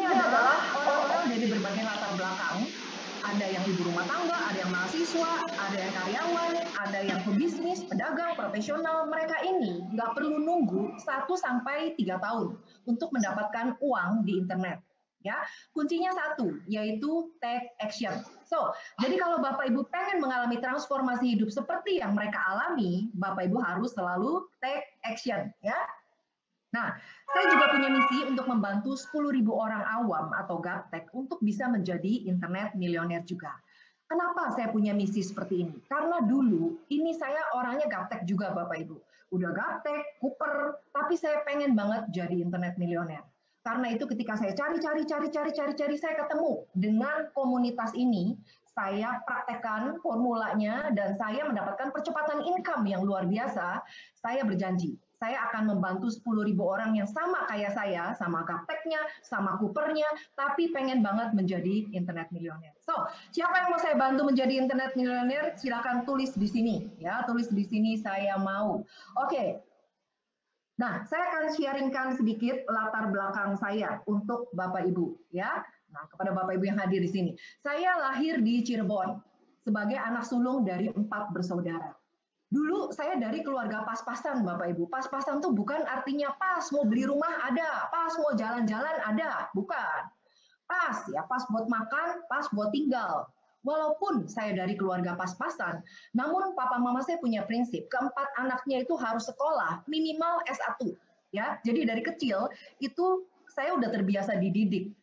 Ini adalah orang-orang dari berbagai latar belakang. Ada yang ibu rumah tangga, ada yang mahasiswa, ada yang karyawan, ada yang pebisnis, pedagang, profesional. Mereka ini nggak perlu nunggu 1 sampai 3 tahun untuk mendapatkan uang di internet. Ya, kuncinya satu, yaitu take action. So, jadi kalau Bapak Ibu pengen mengalami transformasi hidup seperti yang mereka alami, Bapak Ibu harus selalu take action, ya. Nah, saya juga punya misi untuk membantu 10.000 orang awam atau gaptek untuk bisa menjadi internet milioner juga. Kenapa saya punya misi seperti ini? Karena dulu ini saya orangnya gaptek juga Bapak Ibu. Udah gaptek, kuper, tapi saya pengen banget jadi internet milioner. Karena itu ketika saya cari, saya ketemu dengan komunitas ini, saya praktekkan formulanya dan saya mendapatkan percepatan income yang luar biasa. Saya berjanji, saya akan membantu 10.000 orang yang sama kayak saya, sama gapteknya, sama kupernya, tapi pengen banget menjadi internet milioner. So, siapa yang mau saya bantu menjadi internet milioner? Silakan tulis di sini, ya. Tulis di sini saya mau. Oke. Nah, saya akan sharingkan sedikit latar belakang saya untuk Bapak Ibu, ya. Nah, kepada Bapak Ibu yang hadir di sini. Saya lahir di Cirebon sebagai anak sulung dari 4 bersaudara. Dulu saya dari keluarga pas-pasan Bapak Ibu. Pas-pasan tuh bukan artinya pas mau beli rumah ada, pas mau jalan-jalan ada, bukan. Pas ya, pas buat makan, pas buat tinggal. Walaupun saya dari keluarga pas-pasan, namun papa mama saya punya prinsip, keempat anaknya itu harus sekolah minimal S1. Ya, jadi dari kecil itu saya udah terbiasa dididik.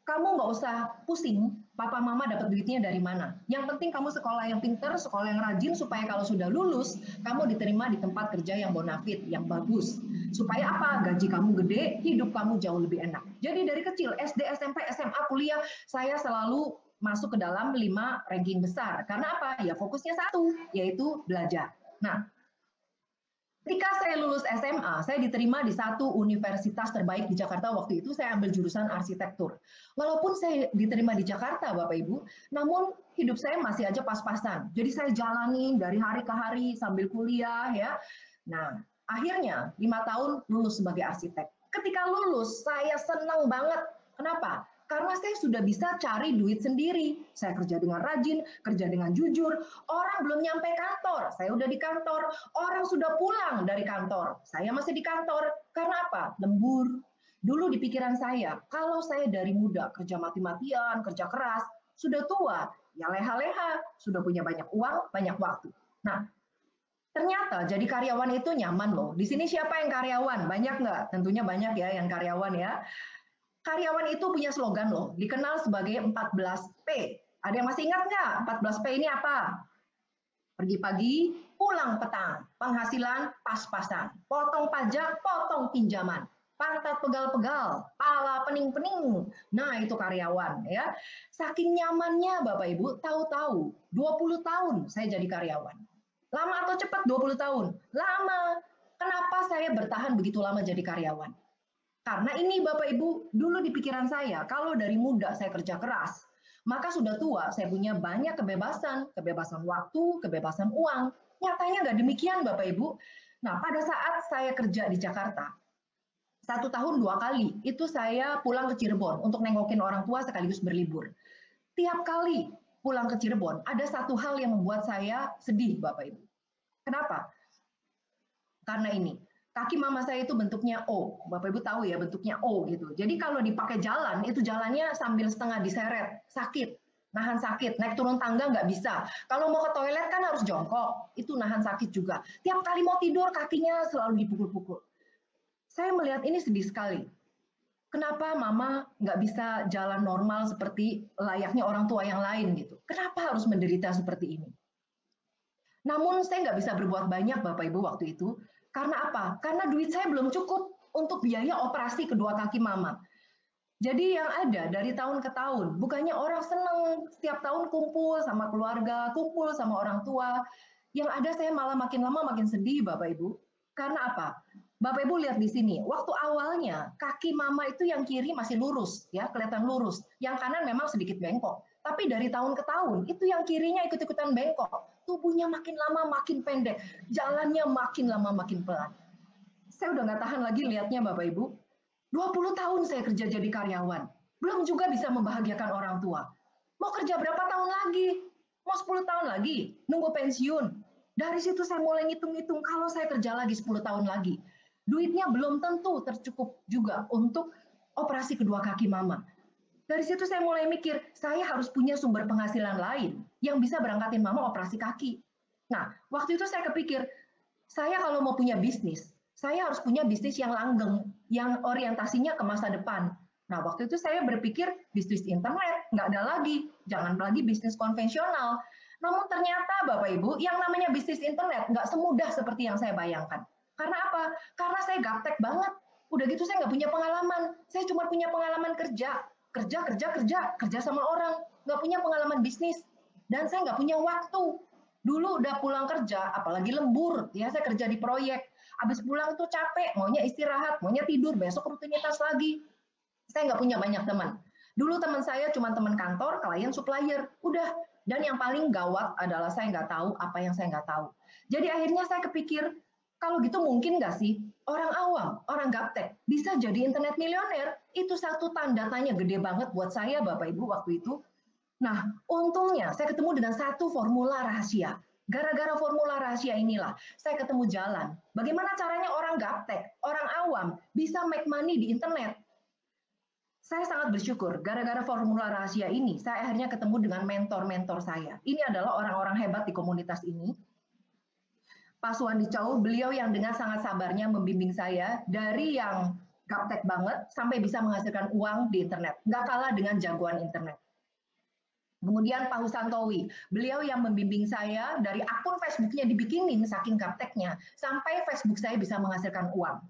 Kamu nggak usah pusing, papa mama dapat duitnya dari mana. Yang penting kamu sekolah yang pinter, sekolah yang rajin, supaya kalau sudah lulus, kamu diterima di tempat kerja yang bonafit, yang bagus. Supaya apa? Gaji kamu gede, hidup kamu jauh lebih enak. Jadi dari kecil, SD, SMP, SMA, kuliah, saya selalu masuk ke dalam 5 ranking besar. Karena apa? Ya fokusnya satu, yaitu belajar. Nah, ketika saya lulus SMA, saya diterima di satu universitas terbaik di Jakarta waktu itu, saya ambil jurusan arsitektur. Walaupun saya diterima di Jakarta, Bapak Ibu, namun hidup saya masih aja pas-pasan. Jadi saya jalani dari hari ke hari sambil kuliah, ya. Nah, akhirnya 5 tahun lulus sebagai arsitek. Ketika lulus, saya senang banget. Kenapa? Karena saya sudah bisa cari duit sendiri. Saya kerja dengan rajin, kerja dengan jujur. Orang belum nyampe kantor, saya udah di kantor. Orang sudah pulang dari kantor, saya masih di kantor. Karena apa? Lembur. Dulu di pikiran saya, kalau saya dari muda kerja mati-matian, kerja keras, sudah tua, ya leha-leha, sudah punya banyak uang, banyak waktu. Nah, ternyata jadi karyawan itu nyaman loh. Di sini siapa yang karyawan? Banyak nggak? Tentunya banyak ya yang karyawan ya. Karyawan itu punya slogan loh, dikenal sebagai 14P. Ada yang masih ingat nggak 14P ini apa? Pergi pagi, pulang petang, penghasilan pas-pasan, potong pajak, potong pinjaman, pantat pegal-pegal, pala pening-pening. Nah, itu karyawan ya. Saking nyamannya Bapak Ibu, tahu-tahu 20 tahun saya jadi karyawan. Lama atau cepat 20 tahun? Lama. Kenapa saya bertahan begitu lama jadi karyawan? Karena ini Bapak Ibu, dulu di pikiran saya, kalau dari muda saya kerja keras, maka sudah tua saya punya banyak kebebasan, kebebasan waktu, kebebasan uang. Nyatanya nggak demikian Bapak Ibu. Nah, pada saat saya kerja di Jakarta, 1 tahun 2 kali, itu saya pulang ke Cirebon untuk nengokin orang tua sekaligus berlibur. Tiap kali pulang ke Cirebon, ada satu hal yang membuat saya sedih Bapak Ibu. Kenapa? Karena ini, kaki mama saya itu bentuknya O. Bapak Ibu tahu ya bentuknya O gitu. Jadi kalau dipakai jalan, itu jalannya sambil setengah diseret, sakit, nahan sakit. Naik turun tangga nggak bisa. Kalau mau ke toilet kan harus jongkok, itu nahan sakit juga. Tiap kali mau tidur kakinya selalu dipukul-pukul. Saya melihat ini sedih sekali. Kenapa mama nggak bisa jalan normal seperti layaknya orang tua yang lain gitu? Kenapa harus menderita seperti ini? Namun saya nggak bisa berbuat banyak Bapak Ibu waktu itu. Karena apa? Karena duit saya belum cukup untuk biaya operasi kedua kaki mama. Jadi yang ada dari tahun ke tahun, bukannya orang senang setiap tahun kumpul sama keluarga, kumpul sama orang tua. Yang ada saya malah makin lama makin sedih Bapak Ibu. Karena apa? Bapak Ibu lihat di sini, waktu awalnya kaki mama itu yang kiri masih lurus, ya kelihatan lurus. Yang kanan memang sedikit bengkok. Tapi dari tahun ke tahun, itu yang kirinya ikut-ikutan bengkok. Tubuhnya makin lama makin pendek, jalannya makin lama makin pelan. Saya udah nggak tahan lagi lihatnya Bapak Ibu. 20 tahun saya kerja jadi karyawan. Belum juga bisa membahagiakan orang tua. Mau kerja berapa tahun lagi? Mau 10 tahun lagi? Nunggu pensiun? Dari situ saya mulai ngitung-ngitung, kalau saya kerja lagi 10 tahun lagi, duitnya belum tentu tercukup juga untuk operasi kedua kaki mama. Dari situ saya mulai mikir, saya harus punya sumber penghasilan lain yang bisa berangkatin mama operasi kaki. Nah, waktu itu saya kepikir, saya kalau mau punya bisnis, saya harus punya bisnis yang langgeng, yang orientasinya ke masa depan. Nah, waktu itu saya berpikir bisnis internet, nggak ada lagi, jangan lagi bisnis konvensional. Namun ternyata Bapak Ibu, yang namanya bisnis internet nggak semudah seperti yang saya bayangkan. Karena apa? Karena saya gaptek banget. Udah gitu saya nggak punya pengalaman. Saya cuma punya pengalaman kerja. Kerja sama orang. Nggak punya pengalaman bisnis. Dan saya nggak punya waktu. Dulu udah pulang kerja, apalagi lembur, ya saya kerja di proyek. Habis pulang tuh capek, maunya istirahat, maunya tidur, besok rutinitas lagi. Saya nggak punya banyak teman. Dulu teman saya cuma teman kantor, klien, supplier, udah. Dan yang paling gawat adalah saya nggak tahu apa yang saya nggak tahu. Jadi akhirnya saya kepikir, kalau gitu mungkin nggak sih orang awam, orang gaptek bisa jadi internet milioner? Itu satu tanda tanya gede banget buat saya, Bapak Ibu, waktu itu. Nah, untungnya saya ketemu dengan satu formula rahasia. Gara-gara formula rahasia inilah saya ketemu jalan. Bagaimana caranya orang gaptek, orang awam bisa make money di internet? Saya sangat bersyukur, gara-gara formula rahasia ini, saya akhirnya ketemu dengan mentor-mentor saya. Ini adalah orang-orang hebat di komunitas ini. Pak Suwandi Chow, beliau yang dengan sangat sabarnya membimbing saya dari yang gaptek banget sampai bisa menghasilkan uang di internet. Nggak kalah dengan jagoan internet. Kemudian Pak Husantowi, beliau yang membimbing saya dari akun Facebooknya dibikinin saking gapteknya, sampai Facebook saya bisa menghasilkan uang.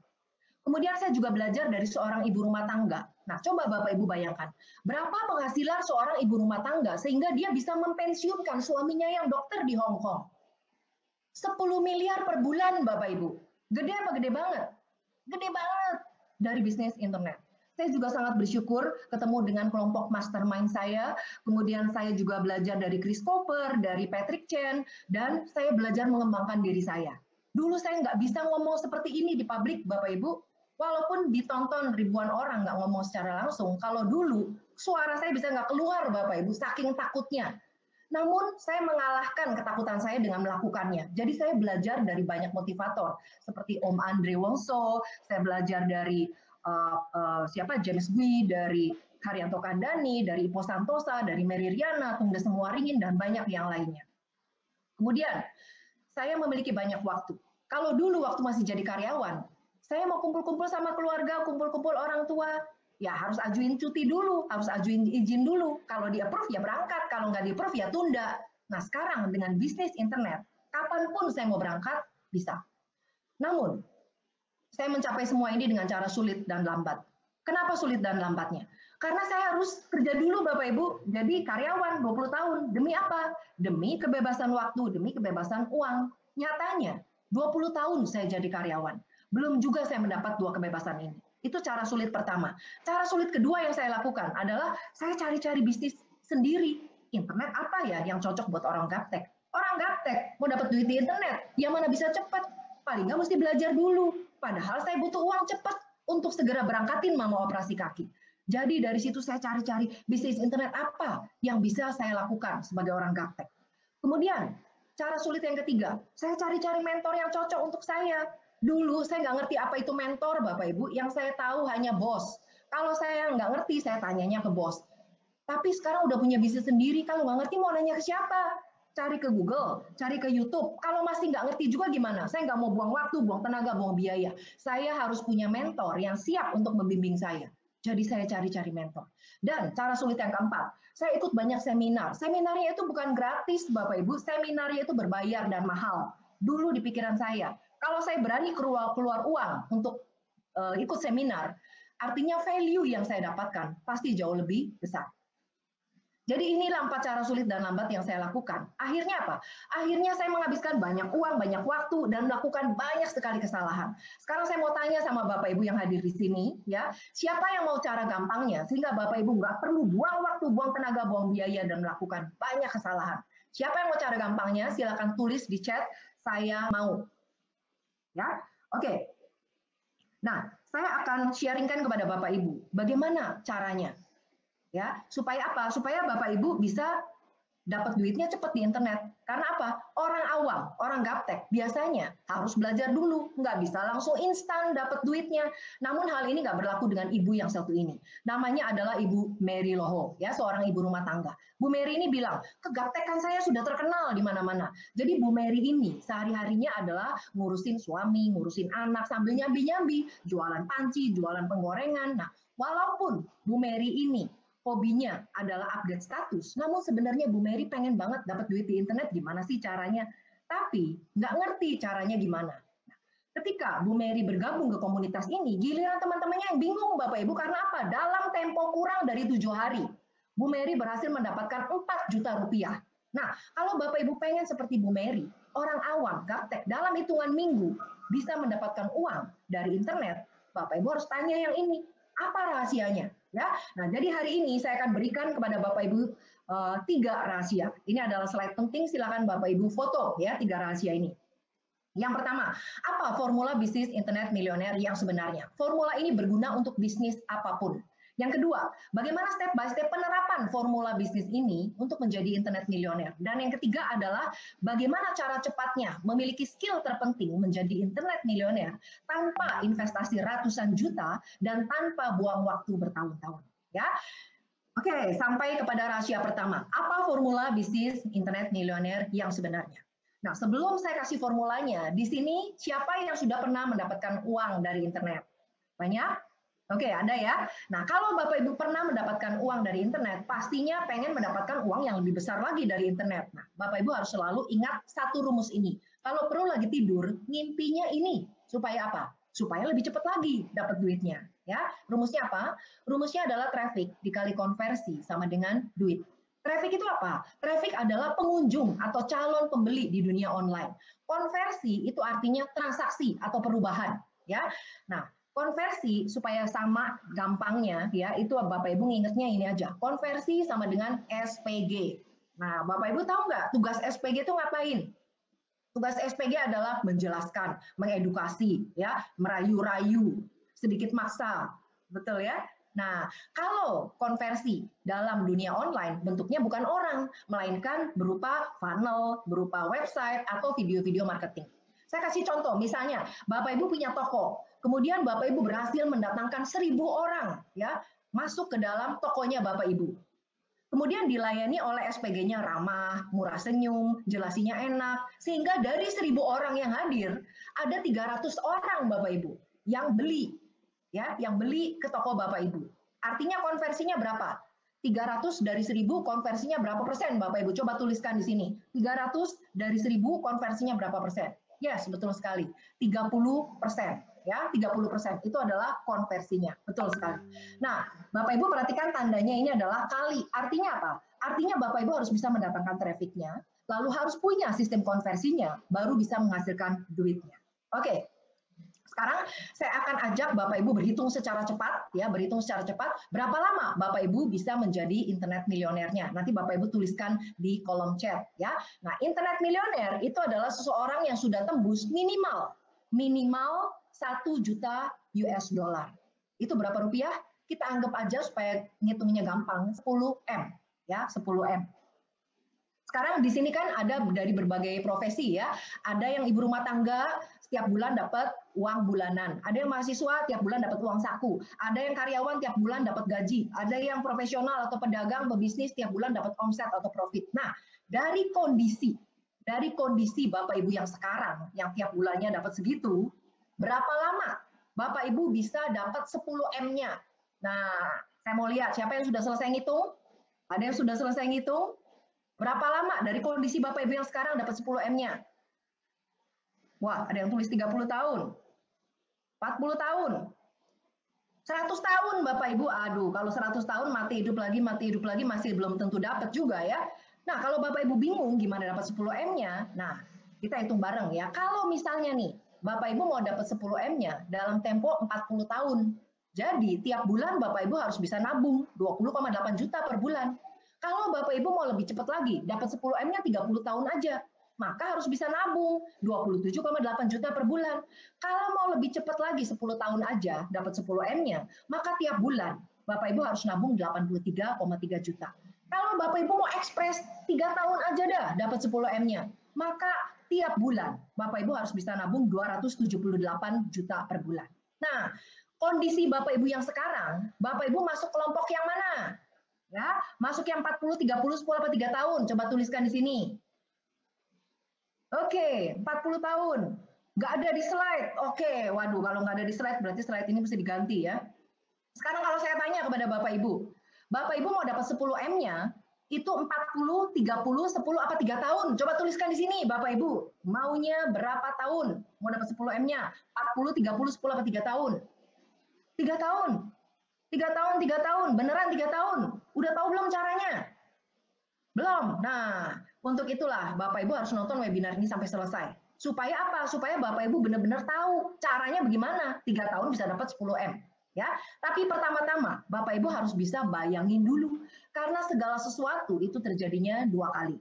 Kemudian saya juga belajar dari seorang ibu rumah tangga. Nah, coba Bapak Ibu bayangkan, berapa penghasilan seorang ibu rumah tangga sehingga dia bisa mempensiunkan suaminya yang dokter di Hong Kong. 10 miliar per bulan Bapak Ibu. Gede apa gede banget? Gede banget dari bisnis internet. Saya juga sangat bersyukur ketemu dengan kelompok mastermind saya. Kemudian saya juga belajar dari Chris Cooper, dari Patrick Chen, dan saya belajar mengembangkan diri saya. Dulu saya nggak bisa ngomong seperti ini di publik, Bapak Ibu. Walaupun ditonton ribuan orang nggak ngomong secara langsung, kalau dulu suara saya bisa nggak keluar, Bapak Ibu, saking takutnya. Namun saya mengalahkan ketakutan saya dengan melakukannya. Jadi saya belajar dari banyak motivator seperti Om Andre Wongso, saya belajar dari siapa James Gui, dari Haryanto Kandani, dari Ipo Santosa, dari Mary Riana, Tungga Semuaringin, dan banyak yang lainnya. Kemudian saya memiliki banyak waktu. Kalau dulu waktu masih jadi karyawan, saya mau kumpul-kumpul sama keluarga, kumpul-kumpul orang tua, ya harus ajuin cuti dulu, harus ajuin izin dulu. Kalau di approve ya berangkat, kalau nggak di approve ya tunda. Nah sekarang dengan bisnis internet, kapanpun saya mau berangkat, bisa. Namun, saya mencapai semua ini dengan cara sulit dan lambat. Kenapa sulit dan lambatnya? Karena saya harus kerja dulu Bapak Ibu, jadi karyawan 20 tahun. Demi apa? Demi kebebasan waktu, demi kebebasan uang. Nyatanya, 20 tahun saya jadi karyawan. Belum juga saya mendapat dua kebebasan ini. Itu cara sulit pertama. Cara sulit kedua yang saya lakukan adalah saya cari-cari bisnis sendiri. Internet apa ya yang cocok buat orang gaptek? Orang gaptek mau dapat duit di internet, yang mana bisa cepat? Paling nggak mesti belajar dulu. Padahal saya butuh uang cepat untuk segera berangkatin mama operasi kaki. Jadi dari situ saya cari-cari bisnis internet apa yang bisa saya lakukan sebagai orang gaptek. Kemudian cara sulit yang ketiga, saya cari-cari mentor yang cocok untuk saya. Dulu saya nggak ngerti apa itu mentor, Bapak Ibu. Yang saya tahu hanya bos. Kalau saya nggak ngerti, saya tanyanya ke bos. Tapi sekarang udah punya bisnis sendiri, kalau nggak ngerti mau nanya ke siapa? Cari ke Google, cari ke YouTube. Kalau masih nggak ngerti juga gimana? Saya nggak mau buang waktu, buang tenaga, buang biaya. Saya harus punya mentor yang siap untuk membimbing saya. Jadi saya cari-cari mentor. Dan cara sulit yang keempat, saya ikut banyak seminar. Seminarnya itu bukan gratis, Bapak Ibu. Seminarnya itu berbayar dan mahal. Dulu di pikiran saya, kalau saya berani keluar uang untuk ikut seminar, artinya value yang saya dapatkan pasti jauh lebih besar. Jadi inilah 4 cara sulit dan lambat yang saya lakukan. Akhirnya apa? Akhirnya saya menghabiskan banyak uang, banyak waktu, dan melakukan banyak sekali kesalahan. Sekarang saya mau tanya sama Bapak Ibu yang hadir di sini, ya, siapa yang mau cara gampangnya sehingga Bapak Ibu nggak perlu buang waktu, buang tenaga, buang biaya, dan melakukan banyak kesalahan. Siapa yang mau cara gampangnya? Silakan tulis di chat, saya mau. Ya, oke. Nah, saya akan sharingkan kepada Bapak Ibu, bagaimana caranya. Ya, supaya apa? Supaya Bapak Ibu bisa dapat duitnya cepat di internet. Karena apa? Orang awam, orang gaptek biasanya harus belajar dulu, nggak bisa langsung instan dapat duitnya. Namun hal ini nggak berlaku dengan ibu yang satu ini. Namanya adalah Ibu Mary Loho, ya, seorang ibu rumah tangga. Bu Mary ini bilang, kegaptekan saya sudah terkenal di mana-mana. Jadi Bu Mary ini sehari-harinya adalah ngurusin suami, ngurusin anak, sambil nyambi-nyambi, jualan panci, jualan penggorengan. Nah, walaupun Bu Mary ini hobinya adalah update status, namun sebenarnya Bu Mary pengen banget dapat duit di internet, gimana sih caranya? Tapi nggak ngerti caranya gimana. Nah, ketika Bu Mary bergabung ke komunitas ini, giliran teman-temannya yang bingung Bapak Ibu, karena apa? Dalam tempo kurang dari 7 hari, Bu Mary berhasil mendapatkan 4 juta rupiah. Nah, kalau Bapak Ibu pengen seperti Bu Mary, orang awam, gaptek, dalam hitungan minggu bisa mendapatkan uang dari internet, Bapak Ibu harus tanya yang ini, apa rahasianya? Ya, nah jadi hari ini saya akan berikan kepada Bapak Ibu 3 rahasia. Ini adalah slide penting, silakan Bapak Ibu foto ya 3 rahasia ini. Yang pertama, apa formula bisnis internet milioner yang sebenarnya? Formula ini berguna untuk bisnis apapun. Yang kedua, bagaimana step by step penerapan formula bisnis ini untuk menjadi internet milioner? Dan yang ketiga adalah bagaimana cara cepatnya memiliki skill terpenting menjadi internet milioner tanpa investasi ratusan juta dan tanpa buang waktu bertahun-tahun. Ya, oke, sampai kepada rahasia pertama. Apa formula bisnis internet milioner yang sebenarnya? Nah, sebelum saya kasih formulanya, di sini siapa yang sudah pernah mendapatkan uang dari internet? Banyak? Oke, ada ya. Nah, kalau Bapak Ibu pernah mendapatkan uang dari internet, pastinya pengen mendapatkan uang yang lebih besar lagi dari internet. Nah, Bapak Ibu harus selalu ingat satu rumus ini. Kalau perlu lagi tidur, ngimpinya ini. Supaya apa? Supaya lebih cepat lagi dapat duitnya. Ya, rumusnya apa? Rumusnya adalah traffic dikali konversi sama dengan duit. Traffic itu apa? Traffic adalah pengunjung atau calon pembeli di dunia online. Konversi itu artinya transaksi atau perubahan. Ya, nah konversi supaya sama gampangnya ya itu Bapak Ibu ngingetnya ini aja, konversi sama dengan SPG. Nah Bapak Ibu tahu nggak tugas SPG itu ngapain? Tugas SPG adalah menjelaskan, mengedukasi, ya, merayu-rayu, sedikit maksa, betul ya? Nah, kalau konversi dalam dunia online bentuknya bukan orang, melainkan berupa funnel, berupa website atau video-video marketing. Saya kasih contoh, misalnya Bapak Ibu punya toko, kemudian Bapak Ibu berhasil mendatangkan 1.000 orang, ya, masuk ke dalam tokonya Bapak Ibu. Kemudian dilayani oleh SPG-nya ramah, murah senyum, jelasinya enak, sehingga dari 1.000 orang yang hadir, ada 300 orang Bapak Ibu yang beli, ya, yang beli ke toko Bapak Ibu. Artinya konversinya berapa? 300 dari 1.000 konversinya berapa persen Bapak Ibu? Coba tuliskan di sini. 300 dari 1.000 konversinya berapa persen? Yes, betul sekali. 30%. Ya, 30% itu adalah konversinya. Betul sekali. Nah, Bapak Ibu perhatikan tandanya ini adalah kali. Artinya apa? Artinya Bapak Ibu harus bisa mendatangkan trafficnya, lalu harus punya sistem konversinya, baru bisa menghasilkan duitnya. Oke. Sekarang saya akan ajak Bapak Ibu berhitung secara cepat, ya, berhitung secara cepat berapa lama Bapak Ibu bisa menjadi internet milionernya. Nanti Bapak Ibu tuliskan di kolom chat, ya. Nah, internet milioner itu adalah seseorang yang sudah tembus minimal 1 juta US dollar. Itu berapa rupiah? Kita anggap aja supaya ngitungnya gampang, 10 M, ya, 10 M. Sekarang di sini kan ada dari berbagai profesi ya. Ada yang ibu rumah tangga setiap bulan dapat uang bulanan. Ada yang mahasiswa tiap bulan dapat uang saku. Ada yang karyawan tiap bulan dapat gaji. Ada yang profesional atau pedagang pebisnis tiap bulan dapat omset atau profit. Nah, dari kondisi Bapak Ibu yang sekarang yang tiap bulannya dapat segitu, berapa lama Bapak Ibu bisa dapat 10 M-nya? Nah, saya mau lihat siapa yang sudah selesai ngitung? Ada yang sudah selesai ngitung? Berapa lama dari kondisi Bapak Ibu yang sekarang dapat 10 M-nya? Wah, ada yang tulis 30 tahun. 40 tahun. 100 tahun Bapak Ibu. Aduh, kalau 100 tahun mati hidup lagi masih belum tentu dapat juga ya. Nah, kalau Bapak Ibu bingung gimana dapat 10 M-nya, nah, kita hitung bareng ya. Kalau misalnya nih, Bapak Ibu mau dapat 10 M-nya dalam tempo 40 tahun. Jadi, tiap bulan Bapak Ibu harus bisa nabung 20,8 juta per bulan. Kalau Bapak Ibu mau lebih cepat lagi, dapat 10 M-nya 30 tahun aja, maka harus bisa nabung 27,8 juta per bulan. Kalau mau lebih cepat lagi 10 tahun aja dapat 10 M-nya, maka tiap bulan Bapak Ibu harus nabung 83,3 juta. Kalau Bapak Ibu mau ekspres 3 tahun aja dah dapat 10 M-nya, maka tiap bulan Bapak Ibu harus bisa nabung 278 juta per bulan. Nah, kondisi Bapak Ibu yang sekarang, Bapak Ibu masuk kelompok yang mana? Ya, masuk yang 40, 30, 10 apa 3 tahun? Coba tuliskan di sini. Oke, 40 tahun. Nggak ada di slide. Oke, waduh, kalau nggak ada di slide, berarti slide ini mesti diganti ya. Sekarang kalau saya tanya kepada Bapak Ibu mau dapat 10 M-nya, itu 40, 30, 10, apa 3 tahun? Coba tuliskan di sini, Bapak Ibu. Maunya berapa tahun? Mau dapat 10 M-nya? 40, 30, 10, apa 3 tahun? 3 tahun. 3 tahun, 3 tahun. Beneran 3 tahun. Udah tahu belum caranya? Belum. Nah, untuk itulah Bapak Ibu harus nonton webinar ini sampai selesai. Supaya apa? Supaya Bapak Ibu benar-benar tahu caranya bagaimana. 3 tahun bisa dapat 10 M. Ya, tapi pertama-tama Bapak Ibu harus bisa bayangin dulu. Karena segala sesuatu itu terjadinya 2 kali.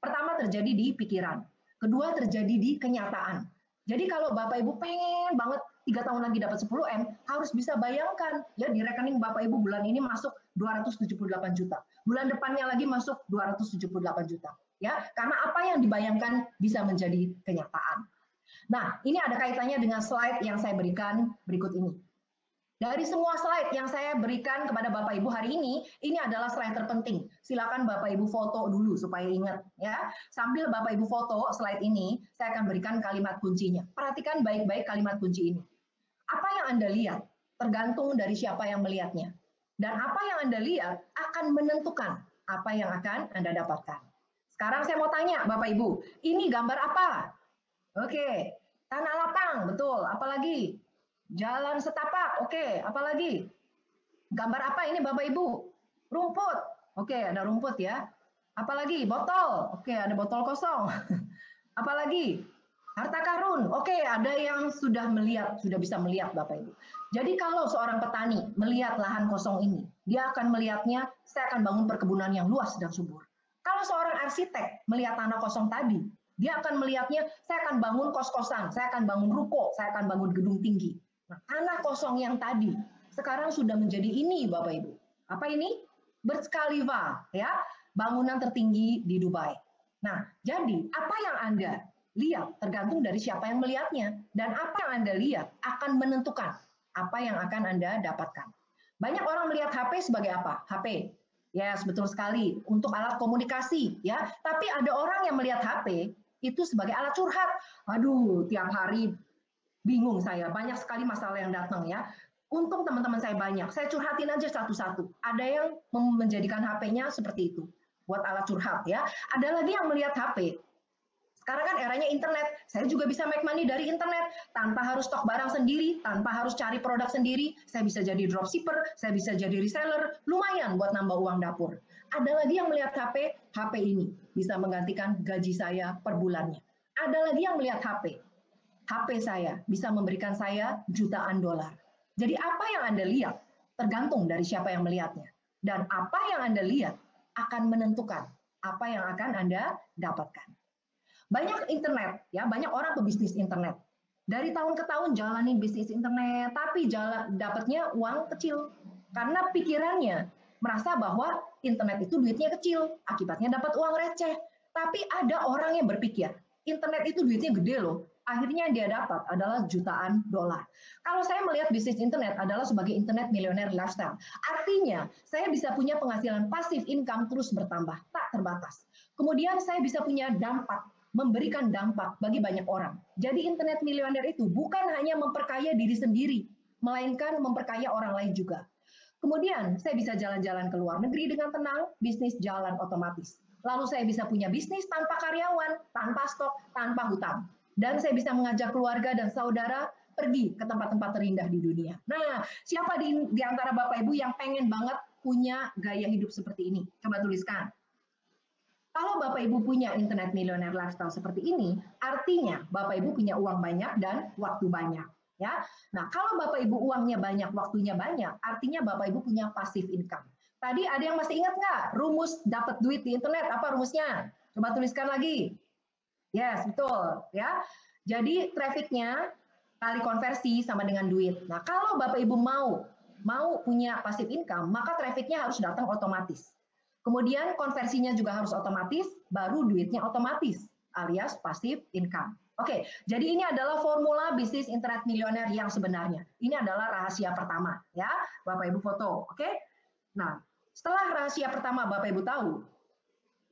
Pertama terjadi di pikiran. Kedua terjadi di kenyataan. Jadi kalau Bapak Ibu pengen banget 3 tahun lagi dapat 10 M, harus bisa bayangkan ya di rekening Bapak Ibu bulan ini masuk 278 juta. Bulan depannya lagi masuk 278 juta. Ya, karena apa yang dibayangkan bisa menjadi kenyataan. Nah, ini ada kaitannya dengan slide yang saya berikan berikut ini. Dari semua slide yang saya berikan kepada Bapak Ibu hari ini adalah slide terpenting. Silakan Bapak Ibu foto dulu supaya ingat ya. Sambil Bapak Ibu foto slide ini, saya akan berikan kalimat kuncinya. Perhatikan baik-baik kalimat kunci ini. Apa yang Anda lihat tergantung dari siapa yang melihatnya. Dan apa yang Anda lihat akan menentukan apa yang akan Anda dapatkan. Sekarang saya mau tanya Bapak Ibu, ini gambar apa? Oke, tanah lapang, betul. Apalagi? Jalan setapak, oke. Apalagi? Gambar apa ini Bapak Ibu? Rumput, oke, ada rumput ya. Apalagi? Botol, oke, ada botol kosong. Apalagi? Harta karun, oke, ada yang sudah melihat, sudah bisa melihat Bapak Ibu. Jadi kalau seorang petani melihat lahan kosong ini, dia akan melihatnya, saya akan bangun perkebunan yang luas dan subur. Kalau seorang arsitek melihat tanah kosong tadi, dia akan melihatnya, saya akan bangun kos-kosan, saya akan bangun ruko, saya akan bangun gedung tinggi. Nah, tanah kosong yang tadi sekarang sudah menjadi ini Bapak Ibu. Apa ini? Burj Khalifa, ya, bangunan tertinggi di Dubai. Nah, jadi apa yang Anda lihat tergantung dari siapa yang melihatnya, dan apa yang Anda lihat akan menentukan apa yang akan Anda dapatkan. Banyak orang melihat HP sebagai apa? HP. Yes, betul sekali, untuk alat komunikasi ya. Tapi ada orang yang melihat HP itu sebagai alat curhat. Aduh, tiap hari bingung saya, banyak sekali masalah yang datang ya. Untung teman-teman saya banyak, saya curhatin aja satu-satu. Ada yang menjadikan HP-nya seperti itu, buat alat curhat ya. Ada lagi yang melihat HP. Sekarang kan eranya internet, saya juga bisa make money dari internet, tanpa harus stok barang sendiri, tanpa harus cari produk sendiri, saya bisa jadi dropshipper, saya bisa jadi reseller, lumayan buat nambah uang dapur. Ada lagi yang melihat HP, HP ini bisa menggantikan gaji saya per bulannya. Ada lagi yang melihat HP, HP saya bisa memberikan saya jutaan dolar. Jadi apa yang Anda lihat tergantung dari siapa yang melihatnya. Dan apa yang Anda lihat akan menentukan apa yang akan Anda dapatkan. Banyak internet, ya, banyak orang pebisnis internet. Dari tahun ke tahun jalanin bisnis internet, tapi dapatnya uang kecil. Karena pikirannya merasa bahwa internet itu duitnya kecil, akibatnya dapat uang receh. Tapi ada orang yang berpikir, internet itu duitnya gede loh. Akhirnya yang dia dapat adalah jutaan dolar. Kalau saya melihat bisnis internet adalah sebagai internet millionaire lifestyle, artinya saya bisa punya penghasilan pasif income terus bertambah, tak terbatas. Kemudian saya bisa punya dampak, memberikan dampak bagi banyak orang. Jadi internet milioner itu bukan hanya memperkaya diri sendiri, melainkan memperkaya orang lain juga. Kemudian saya bisa jalan-jalan ke luar negeri dengan tenang, bisnis jalan otomatis. Lalu saya bisa punya bisnis tanpa karyawan, tanpa stok, tanpa hutang. Dan saya bisa mengajak keluarga dan saudara pergi ke tempat-tempat terindah di dunia. Nah, siapa di antara Bapak Ibu yang pengen banget punya gaya hidup seperti ini? Coba tuliskan. Kalau Bapak Ibu punya internet millionaire lifestyle seperti ini, artinya Bapak Ibu punya uang banyak dan waktu banyak. Ya, nah kalau Bapak Ibu uangnya banyak, waktunya banyak, artinya Bapak Ibu punya passive income. Tadi ada yang masih ingat nggak rumus dapat duit di internet? Apa rumusnya? Coba tuliskan lagi. Yes, betul. Ya, jadi trafficnya kali konversi sama dengan duit. Nah, kalau Bapak Ibu mau mau punya passive income, maka trafficnya harus datang otomatis. Kemudian konversinya juga harus otomatis, baru duitnya otomatis, alias passive income. Oke, jadi ini adalah formula bisnis internet milioner yang sebenarnya. Ini adalah rahasia pertama, ya, Bapak Ibu foto. Oke, nah setelah rahasia pertama Bapak Ibu tahu,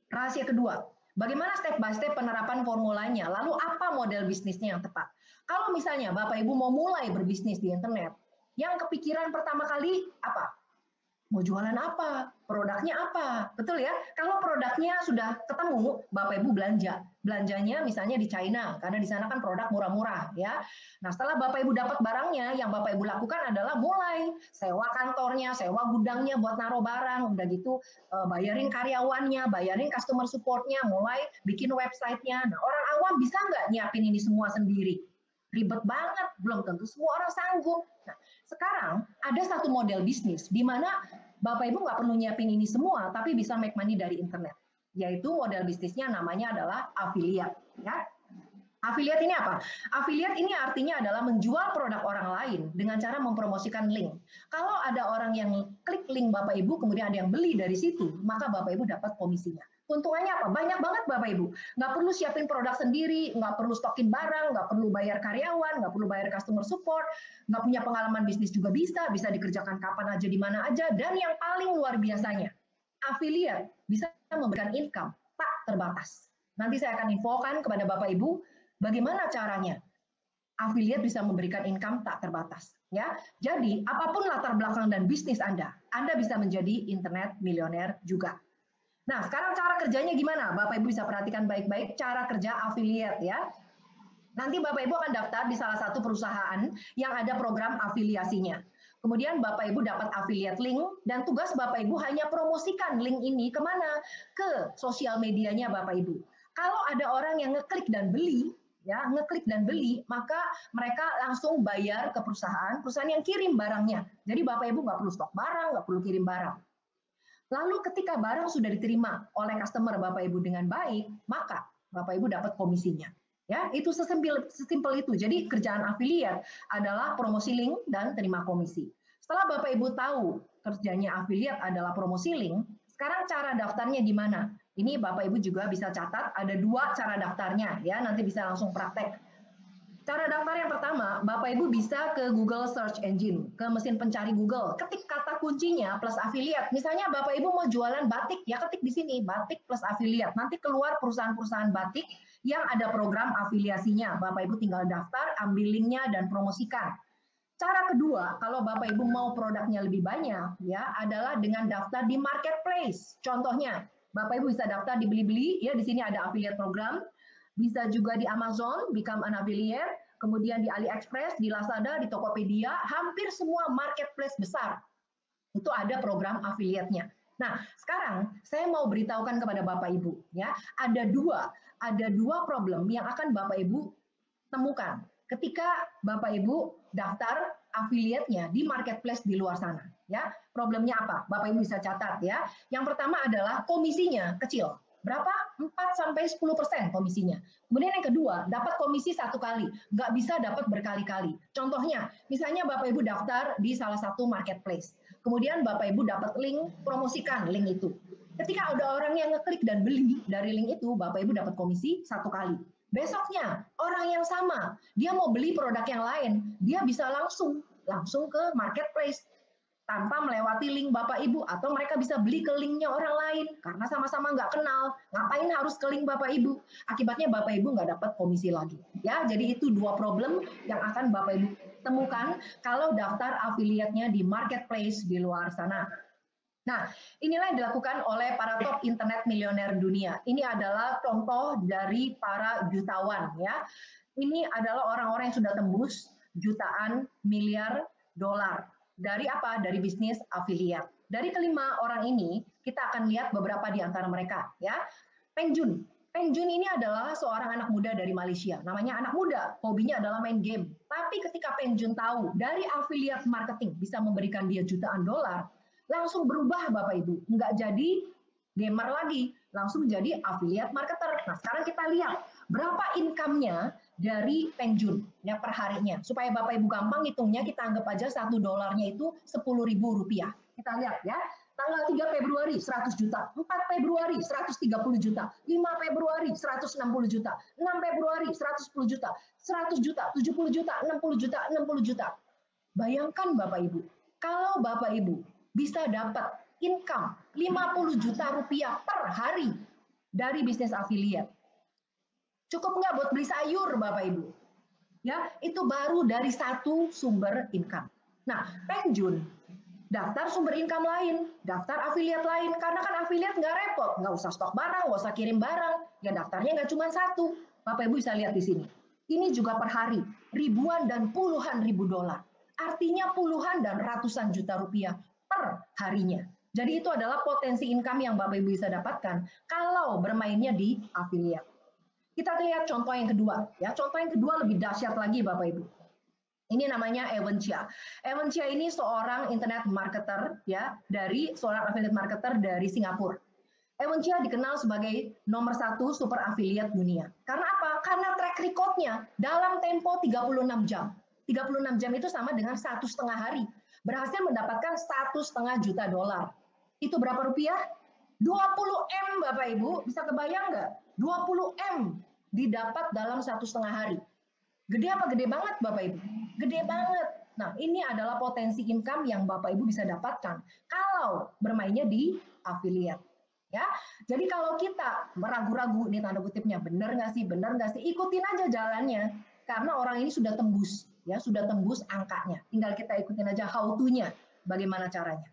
rahasia kedua, bagaimana step by step penerapan formulanya, lalu apa model bisnisnya yang tepat. Kalau misalnya Bapak Ibu mau mulai berbisnis di internet, yang kepikiran pertama kali apa? Mau jualan apa? Produknya apa? Betul ya? Kalau produknya sudah ketemu, Bapak Ibu belanja. Belanjanya misalnya di China, karena di sana kan produk murah-murah ya. Nah, setelah Bapak Ibu dapat barangnya, yang Bapak Ibu lakukan adalah mulai sewa kantornya, sewa gudangnya buat naruh barang, udah gitu bayarin karyawannya, bayarin customer supportnya, mulai bikin websitenya. Nah, orang awam bisa nggak nyiapin ini semua sendiri? Ribet banget, belum tentu semua orang sanggup. Nah, sekarang ada satu model bisnis di mana Bapak Ibu nggak perlu nyiapin ini semua, tapi bisa make money dari internet. Yaitu model bisnisnya namanya adalah affiliate. Ya. Affiliate ini apa? Affiliate ini artinya adalah menjual produk orang lain dengan cara mempromosikan link. Kalau ada orang yang klik link Bapak Ibu, kemudian ada yang beli dari situ, maka Bapak Ibu dapat komisinya. Keuntungannya apa? Banyak banget Bapak Ibu. Nggak perlu siapin produk sendiri, nggak perlu stokin barang, nggak perlu bayar karyawan, nggak perlu bayar customer support, nggak punya pengalaman bisnis juga bisa dikerjakan kapan aja, di mana aja, dan yang paling luar biasanya, affiliate bisa memberikan income tak terbatas. Nanti saya akan infokan kepada Bapak Ibu bagaimana caranya affiliate bisa memberikan income tak terbatas. Ya, jadi apapun latar belakang dan bisnis Anda bisa menjadi internet milioner juga. Nah, sekarang cara kerjanya gimana? Bapak Ibu bisa perhatikan baik-baik cara kerja affiliate ya. Nanti Bapak Ibu akan daftar di salah satu perusahaan yang ada program afiliasinya. Kemudian Bapak Ibu dapat affiliate link dan tugas Bapak Ibu hanya promosikan link ini kemana? Ke sosial medianya Bapak Ibu. Kalau ada orang yang ngeklik dan beli, ya ngeklik dan beli, maka mereka langsung bayar ke perusahaan yang kirim barangnya. Jadi Bapak Ibu nggak perlu stok barang, nggak perlu kirim barang. Lalu ketika barang sudah diterima oleh customer Bapak Ibu dengan baik, maka Bapak Ibu dapat komisinya. Ya, itu sesimpel itu. Jadi kerjaan affiliate adalah promosi link dan terima komisi. Setelah Bapak Ibu tahu kerjanya affiliate adalah promosi link, sekarang cara daftarnya gimana? Ini Bapak Ibu juga bisa catat, ada 2 cara daftarnya ya, nanti bisa langsung praktek. Cara daftar yang pertama, Bapak Ibu bisa ke Google Search Engine, ke mesin pencari Google. Ketik kata kuncinya plus affiliate. Misalnya Bapak Ibu mau jualan batik, ya ketik di sini, batik plus affiliate. Nanti keluar perusahaan-perusahaan batik yang ada program afiliasinya. Bapak Ibu tinggal daftar, ambil linknya, dan promosikan. Cara kedua, kalau Bapak Ibu mau produknya lebih banyak, ya adalah dengan daftar di marketplace. Contohnya, Bapak Ibu bisa daftar di Blibli, ya di sini ada affiliate program. Bisa juga di Amazon, become an affiliate, kemudian di AliExpress, di Lazada, di Tokopedia, hampir semua marketplace besar itu ada program affiliate-nya. Nah, sekarang saya mau beritahukan kepada Bapak Ibu, ya, ada dua problem yang akan Bapak Ibu temukan ketika Bapak Ibu daftar affiliate-nya di marketplace di luar sana. Ya, problemnya apa? Bapak Ibu bisa catat ya. Yang pertama adalah komisinya kecil. Berapa? 4-10% komisinya. Kemudian yang kedua, dapat komisi 1 kali. Nggak bisa dapat berkali-kali. Contohnya, misalnya Bapak Ibu daftar di salah satu marketplace. Kemudian Bapak Ibu dapat link, promosikan link itu. Ketika ada orang yang ngeklik dan beli dari link itu, Bapak Ibu dapat komisi 1 kali. Besoknya, orang yang sama, dia mau beli produk yang lain, dia bisa langsung ke marketplace tanpa melewati link Bapak Ibu, atau mereka bisa beli ke linknya orang lain karena sama-sama nggak kenal. Ngapain harus ke link Bapak Ibu? Akibatnya Bapak Ibu nggak dapat komisi lagi. Ya, jadi itu 2 problem yang akan Bapak Ibu temukan kalau daftar affiliate-nya di marketplace di luar sana. Nah, inilah yang dilakukan oleh para top internet milioner dunia. Ini adalah contoh dari para jutawan, ya. Ini adalah orang-orang yang sudah tembus jutaan miliar dolar. Dari apa? Dari bisnis affiliate. Dari kelima orang ini, kita akan lihat beberapa di antara mereka, ya. Peng Joon. Peng Joon ini adalah seorang anak muda dari Malaysia. Namanya anak muda, hobinya adalah main game. Tapi ketika Peng Joon tahu dari affiliate marketing bisa memberikan dia jutaan dolar, langsung berubah Bapak Ibu. Nggak jadi gamer lagi, langsung jadi affiliate marketer. Nah, sekarang kita lihat berapa income-nya dari pensiun ya per harinya. Supaya Bapak Ibu gampang hitungnya, kita anggap aja $1 itu Rp10.000. Kita lihat ya. Tanggal 3 Februari 100 juta, 4 Februari 130 juta, 5 Februari 160 juta, 6 Februari 110 juta, 100 juta, 70 juta, 60 juta, 60 juta. Bayangkan Bapak Ibu, kalau Bapak Ibu bisa dapat income 50 juta rupiah per hari dari bisnis afiliat. Cukup nggak buat beli sayur Bapak Ibu? Ya, itu baru dari satu sumber income. Nah, pensiun daftar sumber income lain, daftar afiliat lain, karena kan afiliat nggak repot, nggak usah stok barang, nggak usah kirim barang, ya daftarnya nggak cuma satu. Bapak Ibu bisa lihat di sini. Ini juga per hari, ribuan dan puluhan ribu dolar. Artinya puluhan dan ratusan juta rupiah per harinya. Jadi itu adalah potensi income yang Bapak Ibu bisa dapatkan kalau bermainnya di afiliat. Kita lihat contoh yang kedua, ya. Contoh yang kedua lebih dahsyat lagi Bapak Ibu. Ini namanya Evan Chia. Evan Chia ini seorang internet marketer ya, dari seorang affiliate marketer dari Singapura. Evan Chia dikenal sebagai nomor 1 super affiliate dunia. Karena apa? Karena track record-nya dalam tempo 36 jam. 36 jam itu sama dengan 1,5 hari. Berhasil mendapatkan 1,5 juta dolar. Itu berapa rupiah? 20 M Bapak Ibu. Bisa kebayang nggak? 20 M didapat dalam 1,5 hari. Gede apa gede banget Bapak Ibu? Gede banget. Nah, ini adalah potensi income yang Bapak Ibu bisa dapatkan kalau bermainnya di affiliate. Ya, jadi kalau kita meragu-ragu nih tanda kutipnya, benar nggak sih, ikutin aja jalannya, karena orang ini sudah tembus, ya sudah tembus angkanya. Tinggal kita ikutin aja how to-nya, bagaimana caranya.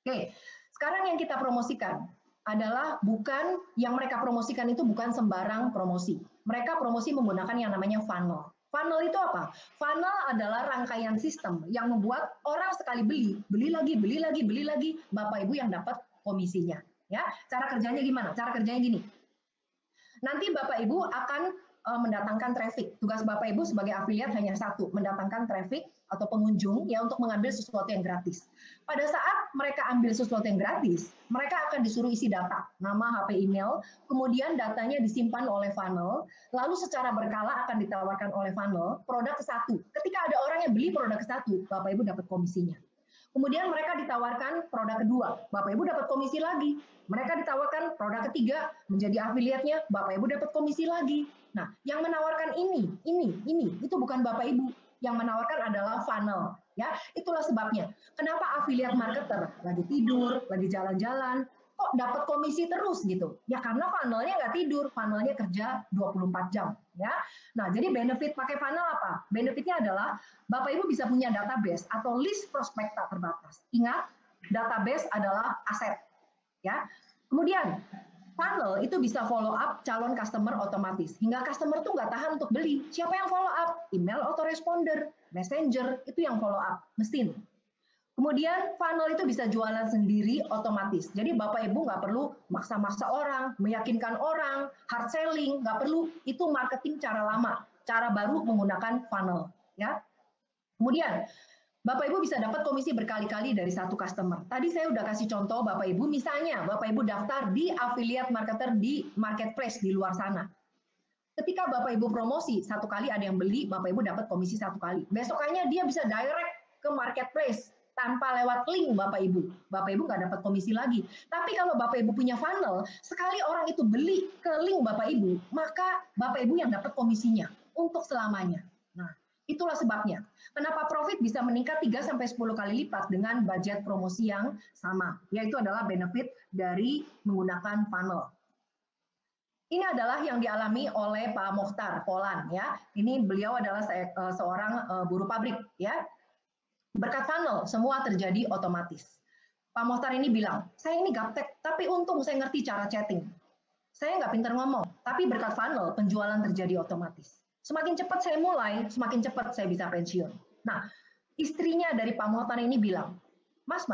Oke, sekarang yang kita promosikan adalah bukan yang mereka promosikan itu bukan sembarang promosi. Mereka promosi menggunakan yang namanya funnel. Funnel itu apa? Funnel adalah rangkaian sistem yang membuat orang sekali beli lagi, Bapak Ibu yang dapat komisinya. Ya, cara kerjanya gimana? Cara kerjanya gini. Nanti Bapak Ibu akan mendatangkan traffic. Tugas Bapak Ibu sebagai afiliat hanya satu, mendatangkan traffic atau pengunjung ya untuk mengambil sesuatu yang gratis. Pada saat mereka ambil sesuatu yang gratis, mereka akan disuruh isi data, nama, HP, email, kemudian datanya disimpan oleh funnel, lalu secara berkala akan ditawarkan oleh funnel produk ke satu. Ketika ada orang yang beli produk ke satu, Bapak Ibu dapat komisinya. Kemudian mereka ditawarkan produk kedua, Bapak Ibu dapat komisi lagi. Mereka ditawarkan produk ketiga, menjadi afiliatnya, Bapak Ibu dapat komisi lagi. Nah, yang menawarkan ini, itu bukan Bapak Ibu. Yang menawarkan adalah funnel. Ya, itulah sebabnya. Kenapa afiliat marketer lagi tidur, lagi jalan-jalan, kok dapat komisi terus gitu? Ya karena funnelnya nggak tidur, funnelnya kerja 24 jam. Ya, nah jadi benefit pakai funnel apa? Benefitnya adalah Bapak Ibu bisa punya database atau list prospek tak terbatas. Ingat, database adalah aset. Ya, kemudian funnel itu bisa follow up calon customer otomatis. Hingga customer tuh nggak tahan untuk beli. Siapa yang follow up? Email autoresponder, messenger, itu yang follow up, mesin. Kemudian funnel itu bisa jualan sendiri otomatis. Jadi Bapak Ibu nggak perlu maksa-maksa orang, meyakinkan orang, hard selling, nggak perlu. Itu marketing cara lama, cara baru menggunakan funnel. Ya. Kemudian Bapak Ibu bisa dapat komisi berkali-kali dari satu customer. Tadi saya udah kasih contoh Bapak Ibu, misalnya Bapak Ibu daftar di affiliate marketer di marketplace di luar sana. Ketika Bapak Ibu promosi, satu kali ada yang beli, Bapak Ibu dapat komisi satu kali. Besokannya dia bisa direct ke marketplace tanpa lewat link Bapak Ibu. Bapak Ibu nggak dapat komisi lagi. Tapi kalau Bapak Ibu punya funnel, sekali orang itu beli ke link Bapak Ibu, maka Bapak Ibu yang dapat komisinya untuk selamanya. Nah, itulah sebabnya. Kenapa profit bisa meningkat 3-10 kali lipat dengan budget promosi yang sama. Yaitu adalah benefit dari menggunakan funnel. Ini adalah yang dialami oleh Pak Mokhtar Polan. Ya. Ini beliau adalah seorang buruh pabrik. Ya. Berkat funnel, semua terjadi otomatis. Pak Mokhtar ini bilang, saya ini gaptek, tapi untung saya ngerti cara chatting. Saya nggak pintar ngomong, tapi berkat funnel, penjualan terjadi otomatis. Semakin cepat saya mulai, semakin cepat saya bisa pensiun. Nah, istrinya dari Pak Mokhtar ini bilang, Mas,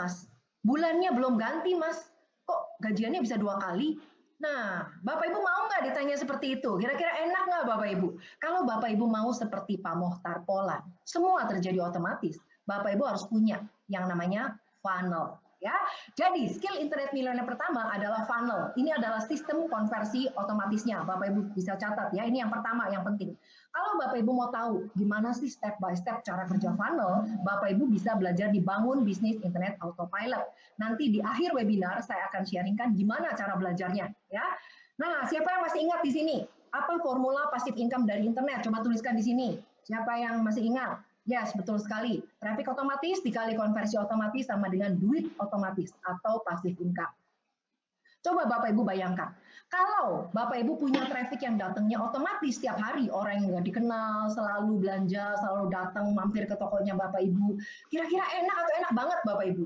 bulannya belum ganti, Mas. Kok gajiannya bisa 2 kali? Nah, Bapak Ibu mau nggak ditanya seperti itu? Kira-kira enak nggak Bapak Ibu? Kalau Bapak Ibu mau seperti Pak Mokhtar Polan, semua terjadi otomatis. Bapak Ibu harus punya yang namanya funnel. Ya, jadi skill internet milioner pertama adalah funnel. Ini adalah sistem konversi otomatisnya. Bapak Ibu bisa catat ya. Ini yang pertama yang penting. Kalau Bapak Ibu mau tahu gimana sih step by step cara kerja funnel, Bapak Ibu bisa belajar di Bangun Bisnis Internet Autopilot. Nanti di akhir webinar saya akan sharingkan gimana cara belajarnya, ya. Nah, siapa yang masih ingat di sini? Apa formula passive income dari internet? Coba tuliskan di sini. Siapa yang masih ingat? Yes, betul sekali. Traffic otomatis dikali konversi otomatis sama dengan duit otomatis atau passive income. Coba Bapak Ibu bayangkan, kalau Bapak Ibu punya traffic yang datangnya otomatis setiap hari, orang yang nggak dikenal, selalu belanja, selalu datang mampir ke tokonya Bapak Ibu, kira-kira enak atau enak banget Bapak Ibu?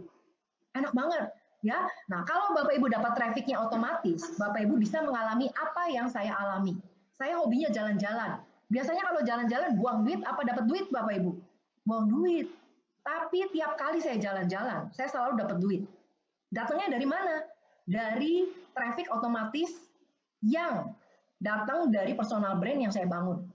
Enak banget, ya. Nah, kalau Bapak Ibu dapat trafficnya otomatis, Bapak Ibu bisa mengalami apa yang saya alami. Saya hobinya jalan-jalan. Biasanya kalau jalan-jalan buang duit, apa dapat duit Bapak Ibu? Buang duit. Tapi tiap kali saya jalan-jalan, saya selalu dapat duit. Datangnya dari mana? Dari traffic otomatis yang datang dari personal brand yang saya bangun.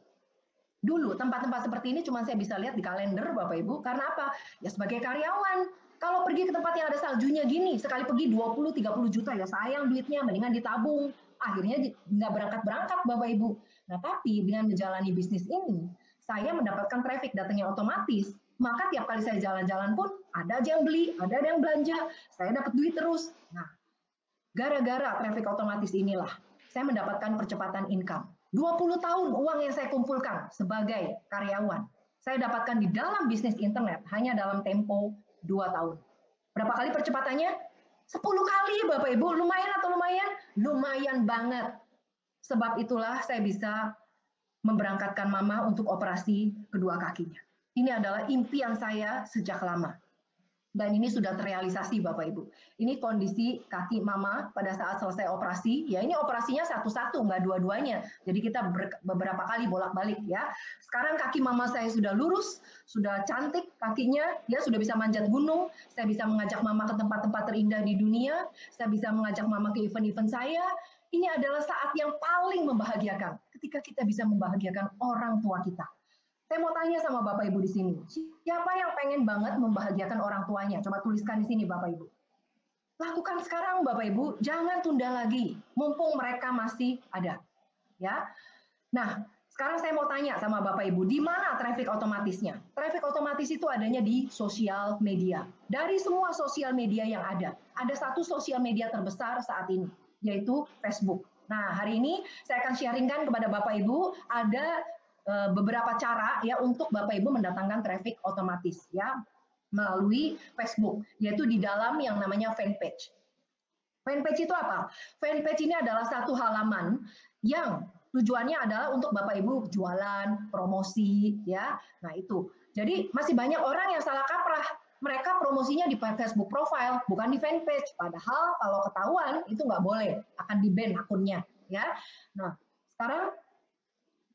Dulu tempat-tempat seperti ini cuma saya bisa lihat di kalender Bapak Ibu, karena apa? Ya sebagai karyawan. Kalau pergi ke tempat yang ada saljunya gini, sekali pergi 20-30 juta, ya sayang duitnya, mendingan ditabung. Akhirnya nggak berangkat-berangkat Bapak Ibu. Nah tapi dengan menjalani bisnis ini, saya mendapatkan traffic datangnya otomatis, maka tiap kali saya jalan-jalan pun ada aja yang beli, ada yang belanja, saya dapat duit terus. Nah, gara-gara traffic otomatis inilah saya mendapatkan percepatan income. 20 tahun uang yang saya kumpulkan sebagai karyawan, saya dapatkan di dalam bisnis internet hanya dalam tempo 2 tahun. Berapa kali percepatannya? 10 kali Bapak Ibu, lumayan atau lumayan? Lumayan banget. Sebab itulah saya bisa memberangkatkan mama untuk operasi kedua kakinya. Ini adalah impian saya sejak lama. Dan ini sudah terrealisasi Bapak Ibu. Ini kondisi kaki mama pada saat selesai operasi. Ya ini operasinya satu-satu, nggak dua-duanya. Jadi kita beberapa kali bolak-balik ya. Sekarang kaki mama saya sudah lurus, sudah cantik kakinya, ya sudah bisa manjat gunung. Saya bisa mengajak mama ke tempat-tempat terindah di dunia. Saya bisa mengajak mama ke event-event saya. Ini adalah saat yang paling membahagiakan ketika kita bisa membahagiakan orang tua kita. Saya mau tanya sama Bapak Ibu di sini, siapa yang pengen banget membahagiakan orang tuanya? Coba tuliskan di sini Bapak Ibu. Lakukan sekarang Bapak Ibu, jangan tunda lagi, mumpung mereka masih ada. Ya. Nah, sekarang saya mau tanya sama Bapak Ibu, di mana traffic otomatisnya? Traffic otomatis itu adanya di sosial media. Dari semua sosial media yang ada satu sosial media terbesar saat ini, yaitu Facebook. Nah, hari ini saya akan sharingkan kepada Bapak Ibu ada beberapa cara ya untuk Bapak Ibu mendatangkan traffic otomatis ya melalui Facebook, yaitu di dalam yang namanya fanpage. Fanpage itu apa? Fanpage ini adalah satu halaman yang tujuannya adalah untuk Bapak Ibu jualan, promosi ya. Nah, itu. Jadi masih banyak orang yang salah kaprah. Mereka promosinya di Facebook profile, bukan di fanpage. Padahal kalau ketahuan itu nggak boleh, akan di-ban akunnya ya. Nah, sekarang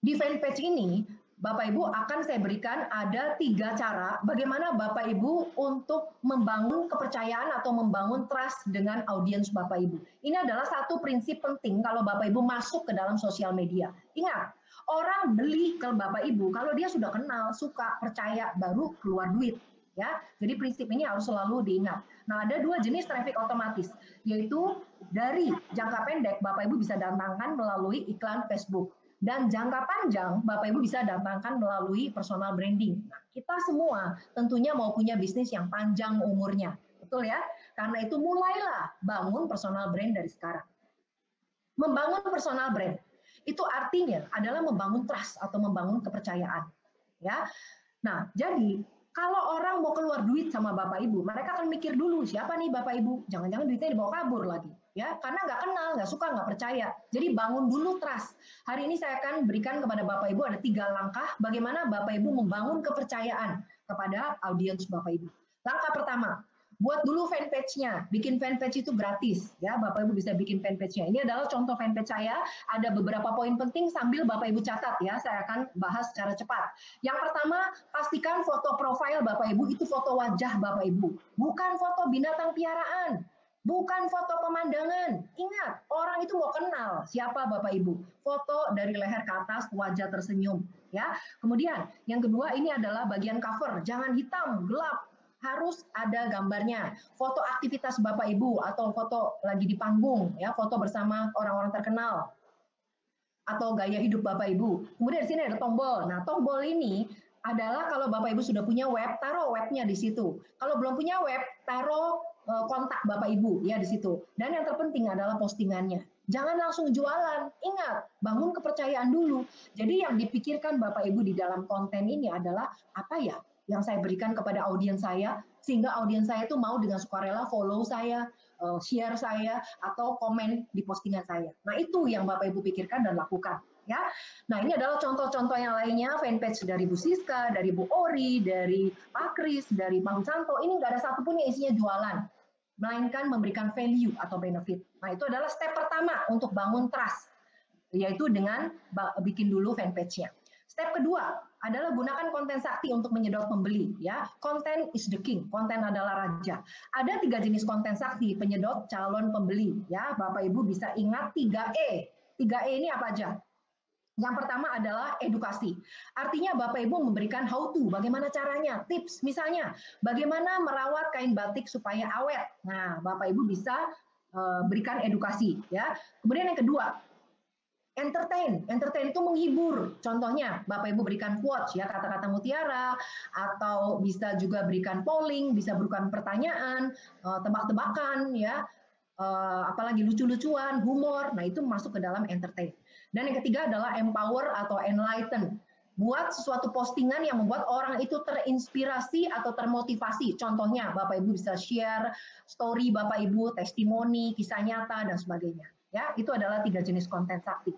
di fanpage ini, Bapak Ibu akan saya berikan ada 3 cara bagaimana Bapak Ibu untuk membangun kepercayaan atau membangun trust dengan audiens Bapak Ibu. Ini adalah satu prinsip penting kalau Bapak Ibu masuk ke dalam sosial media. Ingat, orang beli ke Bapak Ibu kalau dia sudah kenal, suka, percaya, baru keluar duit. Ya, jadi prinsip ini harus selalu diingat. Nah, ada 2 jenis traffic otomatis, yaitu dari jangka pendek Bapak Ibu bisa datangkan melalui iklan Facebook. Dan jangka panjang, Bapak Ibu bisa datangkan melalui personal branding. Nah, kita semua tentunya mau punya bisnis yang panjang umurnya. Betul ya? Karena itu mulailah bangun personal brand dari sekarang. Membangun personal brand, itu artinya adalah membangun trust atau membangun kepercayaan. Ya. Nah, jadi kalau orang mau keluar duit sama Bapak Ibu, mereka akan mikir dulu, siapa nih Bapak Ibu? Jangan-jangan duitnya dibawa kabur lagi. Ya, karena nggak kenal, nggak suka, nggak percaya. Jadi bangun dulu trust. Hari ini saya akan berikan kepada Bapak Ibu ada 3 langkah bagaimana Bapak Ibu membangun kepercayaan kepada audiens Bapak Ibu. Langkah pertama, buat dulu fanpage-nya. Bikin fanpage itu gratis. Ya, Bapak Ibu bisa bikin fanpage-nya. Ini adalah contoh fanpage saya. Ada beberapa poin penting sambil Bapak Ibu catat ya. Saya akan bahas secara cepat. Yang pertama, pastikan foto profil Bapak Ibu itu foto wajah Bapak Ibu. Bukan foto binatang piaraan. Bukan foto pemandangan. Ingat, orang itu mau kenal siapa Bapak Ibu. Foto dari leher ke atas, wajah tersenyum. Ya. Kemudian, yang kedua ini adalah bagian cover. Jangan hitam, gelap. Harus ada gambarnya. Foto aktivitas Bapak Ibu atau foto lagi di panggung, ya, foto bersama orang-orang terkenal. atau gaya hidup Bapak Ibu. Kemudian di sini ada tombol. Nah, tombol ini adalah kalau Bapak Ibu sudah punya web, taruh webnya di situ. Kalau belum punya web, taruh kontak Bapak Ibu ya di situ. Dan yang terpenting adalah postingannya. Jangan langsung jualan. Ingat, bangun kepercayaan dulu. Jadi yang dipikirkan Bapak Ibu di dalam konten ini adalah apa ya yang saya berikan kepada audiens saya, sehingga audiens saya itu mau dengan sukarela follow saya, share saya, atau komen di postingan saya. Nah, itu yang Bapak Ibu pikirkan dan lakukan. Ya, nah ini adalah contoh-contoh yang lainnya, fanpage dari Bu Siska, dari Bu Ori, dari Pak Kris, dari Pak Santo. Ini nggak ada satupun yang isinya jualan, melainkan memberikan value atau benefit. Nah, itu adalah step pertama untuk bangun trust, yaitu dengan bikin dulu fanpage-nya. Step kedua adalah gunakan konten sakti untuk menyedot pembeli. Ya, content is the king. Konten adalah raja. Ada 3 jenis konten sakti penyedot calon pembeli. Ya, Bapak Ibu bisa ingat 3E. 3E ini apa aja? Yang pertama adalah edukasi. Artinya Bapak Ibu memberikan how to, bagaimana caranya, tips misalnya, bagaimana merawat kain batik supaya awet. Nah, Bapak Ibu bisa berikan edukasi ya. Kemudian yang kedua, entertain. Entertain itu menghibur. Contohnya, Bapak Ibu berikan quotes ya, kata-kata mutiara, atau bisa juga berikan polling, bisa berikan pertanyaan, tebak-tebakan ya. Apalagi lucu-lucuan, humor. Nah, itu masuk ke dalam entertain. Dan yang ketiga adalah empower atau enlighten. Buat sesuatu postingan yang membuat orang itu terinspirasi atau termotivasi. Contohnya, Bapak Ibu bisa share story Bapak Ibu, testimoni, kisah nyata, dan sebagainya. Ya, itu adalah 3 jenis konten sakti.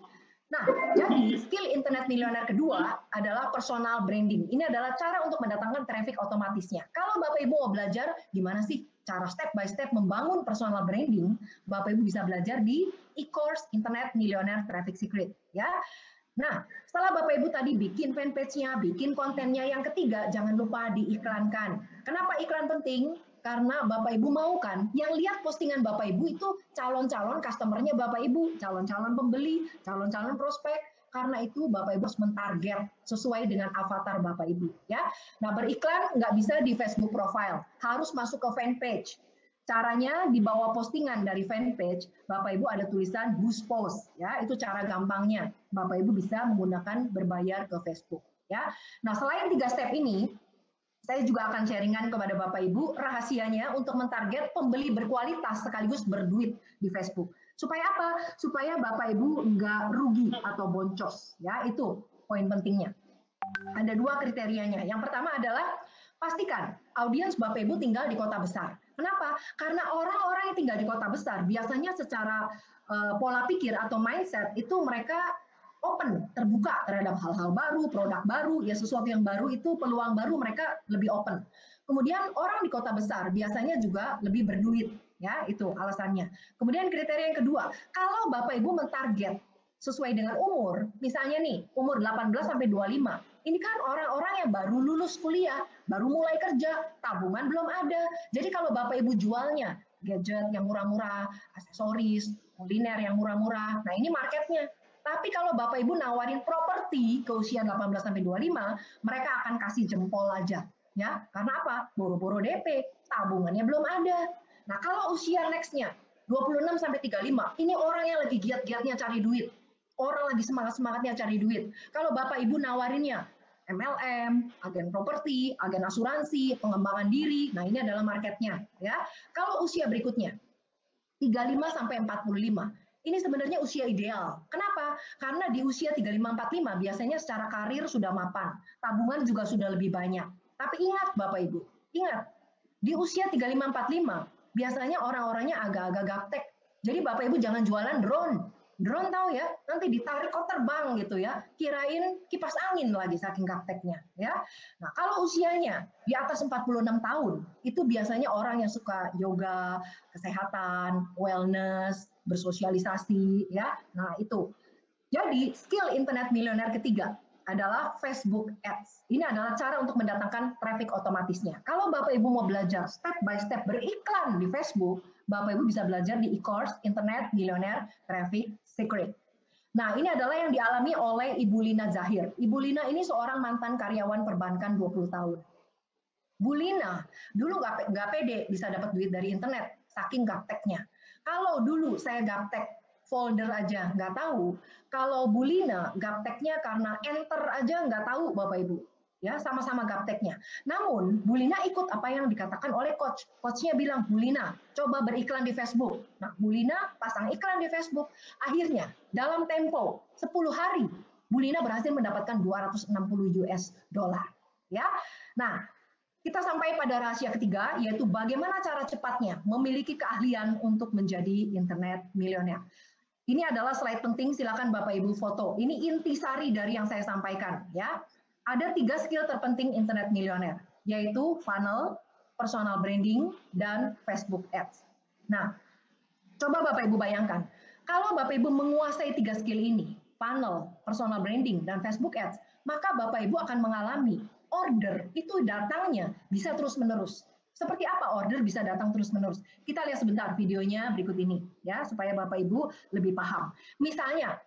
Nah, jadi skill internet milioner kedua adalah personal branding. Ini adalah cara untuk mendatangkan traffic otomatisnya. Kalau Bapak Ibu mau belajar gimana sih cara step by step membangun personal branding, Bapak Ibu bisa belajar di e-course Internet Millionaire Traffic Secret. Ya. Nah, setelah Bapak Ibu tadi bikin fanpage-nya, bikin kontennya, yang ketiga jangan lupa diiklankan. Kenapa iklan penting? Karena Bapak Ibu mau kan, yang lihat postingan Bapak Ibu itu calon-calon customer-nya Bapak Ibu, calon-calon pembeli, calon-calon prospek. Karena itu Bapak Ibu harus mentarget sesuai dengan avatar Bapak Ibu. Ya. Nah, beriklan nggak bisa di Facebook profile, harus masuk ke fanpage. Caranya di bawah postingan dari fanpage, Bapak Ibu ada tulisan boost post, ya itu cara gampangnya. Bapak Ibu bisa menggunakan berbayar ke Facebook, ya. Nah, selain 3 step ini, saya juga akan sharingan kepada Bapak Ibu rahasianya untuk mentarget pembeli berkualitas sekaligus berduit di Facebook. Supaya apa? Supaya Bapak Ibu nggak rugi atau boncos, ya itu poin pentingnya. Ada 2 kriterianya. Yang pertama adalah pastikan audiens Bapak Ibu tinggal di kota besar. Kenapa? Karena orang-orang yang tinggal di kota besar biasanya secara pola pikir atau mindset itu mereka open, terbuka terhadap hal-hal baru, produk baru, ya sesuatu yang baru itu peluang baru mereka lebih open. Kemudian orang di kota besar biasanya juga lebih berduit, ya itu alasannya. Kemudian kriteria yang kedua, kalau Bapak Ibu mentarget sesuai dengan umur, misalnya nih umur 18 sampai 25, ini kan orang-orang yang baru lulus kuliah, baru mulai kerja, tabungan belum ada. Jadi kalau Bapak Ibu jualnya gadget yang murah-murah, aksesoris, kuliner yang murah-murah, nah ini marketnya. Tapi kalau Bapak Ibu nawarin properti ke usia 18 sampai 25, mereka akan kasih jempol aja, ya. Karena apa? Boro-boro DP, tabungannya belum ada. Nah, kalau usia nextnya 26 sampai 35, ini orang yang lagi giat-giatnya cari duit. Orang lagi semangat-semangatnya cari duit. Kalau Bapak Ibu nawarinnya MLM, agen properti, agen asuransi, pengembangan diri, nah ini adalah marketnya, ya. Kalau usia berikutnya 35 sampai 45, ini sebenarnya usia ideal. Kenapa? Karena di usia 35-45 biasanya secara karir sudah mapan, tabungan juga sudah lebih banyak. Tapi ingat Bapak Ibu, ingat, di usia 35-45 biasanya orang-orangnya agak-agak gaptek. Jadi Bapak Ibu jangan jualan drone. Drone tahu ya, nanti ditarik kok terbang gitu ya, kirain kipas angin lagi saking gapteknya ya. Nah, kalau usianya di atas 46 tahun, itu biasanya orang yang suka yoga, kesehatan, wellness, bersosialisasi ya. Nah, itu. Jadi, skill internet milioner ketiga adalah Facebook Ads. Ini adalah cara untuk mendatangkan traffic otomatisnya. Kalau Bapak Ibu mau belajar step by step beriklan di Facebook, Bapak Ibu bisa belajar di e-course Internet Millionaire Traffic Secret. Nah, ini adalah yang dialami oleh Ibu Lina Zahir. Ibu Lina ini seorang mantan karyawan perbankan 20 tahun. Bu Lina dulu nggak pede bisa dapat duit dari internet, saking gapteknya. Kalau dulu saya gaptek, folder aja nggak tahu. Kalau Bu Lina, gapteknya karena enter aja nggak tahu Bapak Ibu. Ya, sama-sama gapteknya. Namun, Bu Lina ikut apa yang dikatakan oleh coach. Coachnya bilang, Bu Lina, coba beriklan di Facebook. Nah, Bu Lina pasang iklan di Facebook. Akhirnya, dalam tempo 10 hari, Bu Lina berhasil mendapatkan 260 US dollar. Ya, nah, kita sampai pada rahasia ketiga, yaitu bagaimana cara cepatnya memiliki keahlian untuk menjadi internet milioner. Ini adalah slide penting, silakan Bapak Ibu foto. Ini intisari dari yang saya sampaikan, ya. Ada 3 skill terpenting internet milioner, yaitu funnel, personal branding, dan Facebook Ads. Nah, coba Bapak Ibu bayangkan, kalau Bapak Ibu menguasai 3 skill ini, funnel, personal branding, dan Facebook Ads, maka Bapak Ibu akan mengalami order itu datangnya bisa terus-menerus. Seperti apa order bisa datang terus-menerus? Kita lihat sebentar videonya berikut ini, ya, supaya Bapak Ibu lebih paham. Misalnya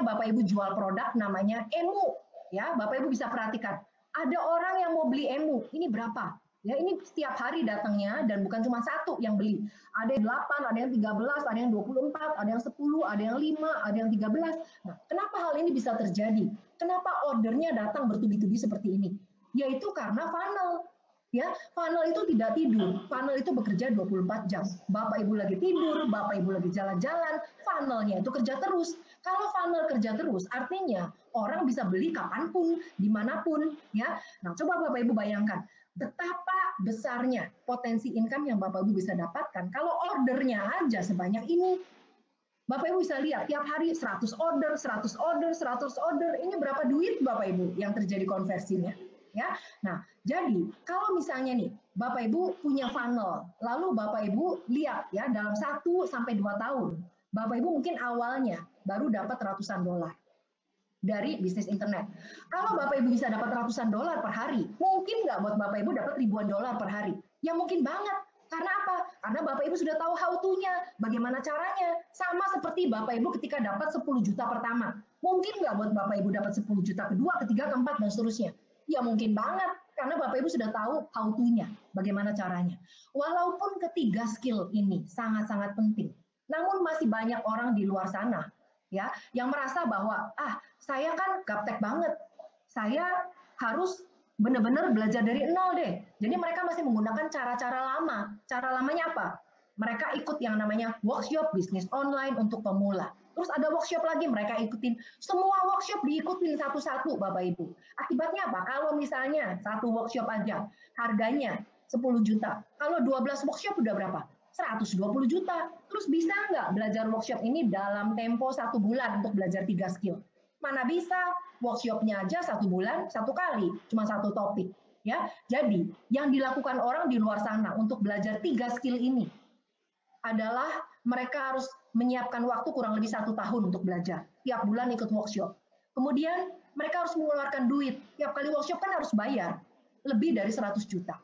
Bapak Ibu jual produk namanya emu, ya, Bapak Ibu bisa perhatikan. Ada orang yang mau beli emu, ini berapa? Ya, ini setiap hari datangnya dan bukan cuma satu yang beli. Ada yang 8, ada yang 13, ada yang 24, ada yang 10, ada yang 5, ada yang 13. Nah, kenapa hal ini bisa terjadi? Kenapa ordernya datang bertubi-tubi seperti ini? Yaitu karena funnel. Ya, funnel itu tidak tidur. Funnel itu bekerja 24 jam. Bapak Ibu lagi tidur, Bapak Ibu lagi jalan-jalan, funnelnya itu kerja terus. Kalau funnel kerja terus, artinya orang bisa beli kapanpun, dimanapun, ya. Nah, coba Bapak Ibu bayangkan betapa besarnya potensi income yang Bapak Ibu bisa dapatkan kalau ordernya aja sebanyak ini. Bapak Ibu bisa lihat tiap hari 100 order, 100 order, 100 order. Ini berapa duit Bapak Ibu yang terjadi konversinya? Ya. Nah, jadi kalau misalnya nih Bapak Ibu punya funnel, lalu Bapak Ibu lihat ya dalam 1 sampai 2 tahun, Bapak Ibu mungkin awalnya baru dapat ratusan dolar dari bisnis internet. Kalau Bapak Ibu bisa dapat ratusan dolar per hari, mungkin nggak buat Bapak Ibu dapat ribuan dolar per hari? Ya mungkin banget. Karena apa? Karena Bapak Ibu sudah tahu how to-nya, bagaimana caranya. Sama seperti Bapak Ibu ketika dapat 10 juta pertama. Mungkin nggak buat Bapak Ibu dapat 10 juta kedua, ketiga, keempat, dan seterusnya? Ya mungkin banget, karena Bapak Ibu sudah tahu how to-nya, bagaimana caranya. Walaupun ketiga skill ini sangat-sangat penting, namun masih banyak orang di luar sana ya yang merasa bahwa saya kan gaptek banget, saya harus benar-benar belajar dari nol deh. Jadi mereka masih menggunakan cara-cara lama. Cara lamanya apa? Mereka ikut yang namanya workshop bisnis online untuk pemula. Terus ada workshop lagi mereka ikutin. Semua workshop diikutin satu-satu Bapak Ibu. Akibatnya apa? Kalau misalnya satu workshop aja harganya 10 juta. Kalau 12 workshop udah berapa? 120 juta. Terus bisa nggak belajar workshop ini dalam tempo 1 bulan untuk belajar 3 skill? Mana bisa, workshopnya aja 1 bulan, 1 kali, cuma 1 topik. Ya, jadi yang dilakukan orang di luar sana untuk belajar 3 skill ini adalah mereka harus menyiapkan waktu kurang lebih 1 tahun untuk belajar. Tiap bulan ikut workshop. Kemudian mereka harus mengeluarkan duit. Tiap kali workshop kan harus bayar. Lebih dari 100 juta.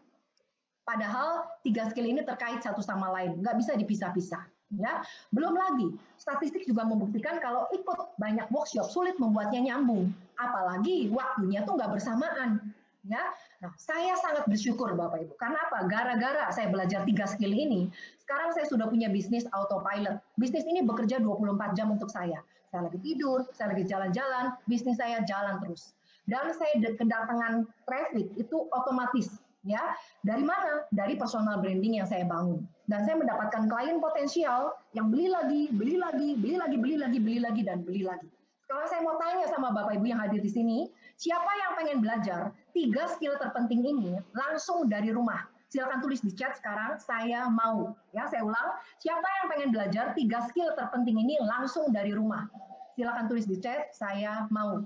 Padahal 3 skill ini terkait satu sama lain. Nggak bisa dipisah-pisah. Ya, belum lagi statistik juga membuktikan kalau ikut banyak workshop sulit membuatnya nyambung, apalagi waktunya tuh nggak bersamaan. Ya, nah saya sangat bersyukur Bapak Ibu. Karena apa? Gara-gara saya belajar 3 skill ini, sekarang saya sudah punya bisnis autopilot. Bisnis ini bekerja 24 jam untuk saya. Saya lagi tidur, saya lagi jalan-jalan, bisnis saya jalan terus. Dan saya kedatangan traffic itu otomatis. Ya, dari mana? Dari personal branding yang saya bangun. Dan saya mendapatkan klien potensial yang beli lagi, beli lagi, beli lagi, beli lagi, beli lagi, dan beli lagi. Sekarang saya mau tanya sama Bapak Ibu yang hadir di sini, siapa yang pengen belajar 3 skill terpenting ini langsung dari rumah? Silakan tulis di chat sekarang, saya mau. Ya, saya ulang, siapa yang pengen belajar 3 skill terpenting ini langsung dari rumah? Silakan tulis di chat, saya mau.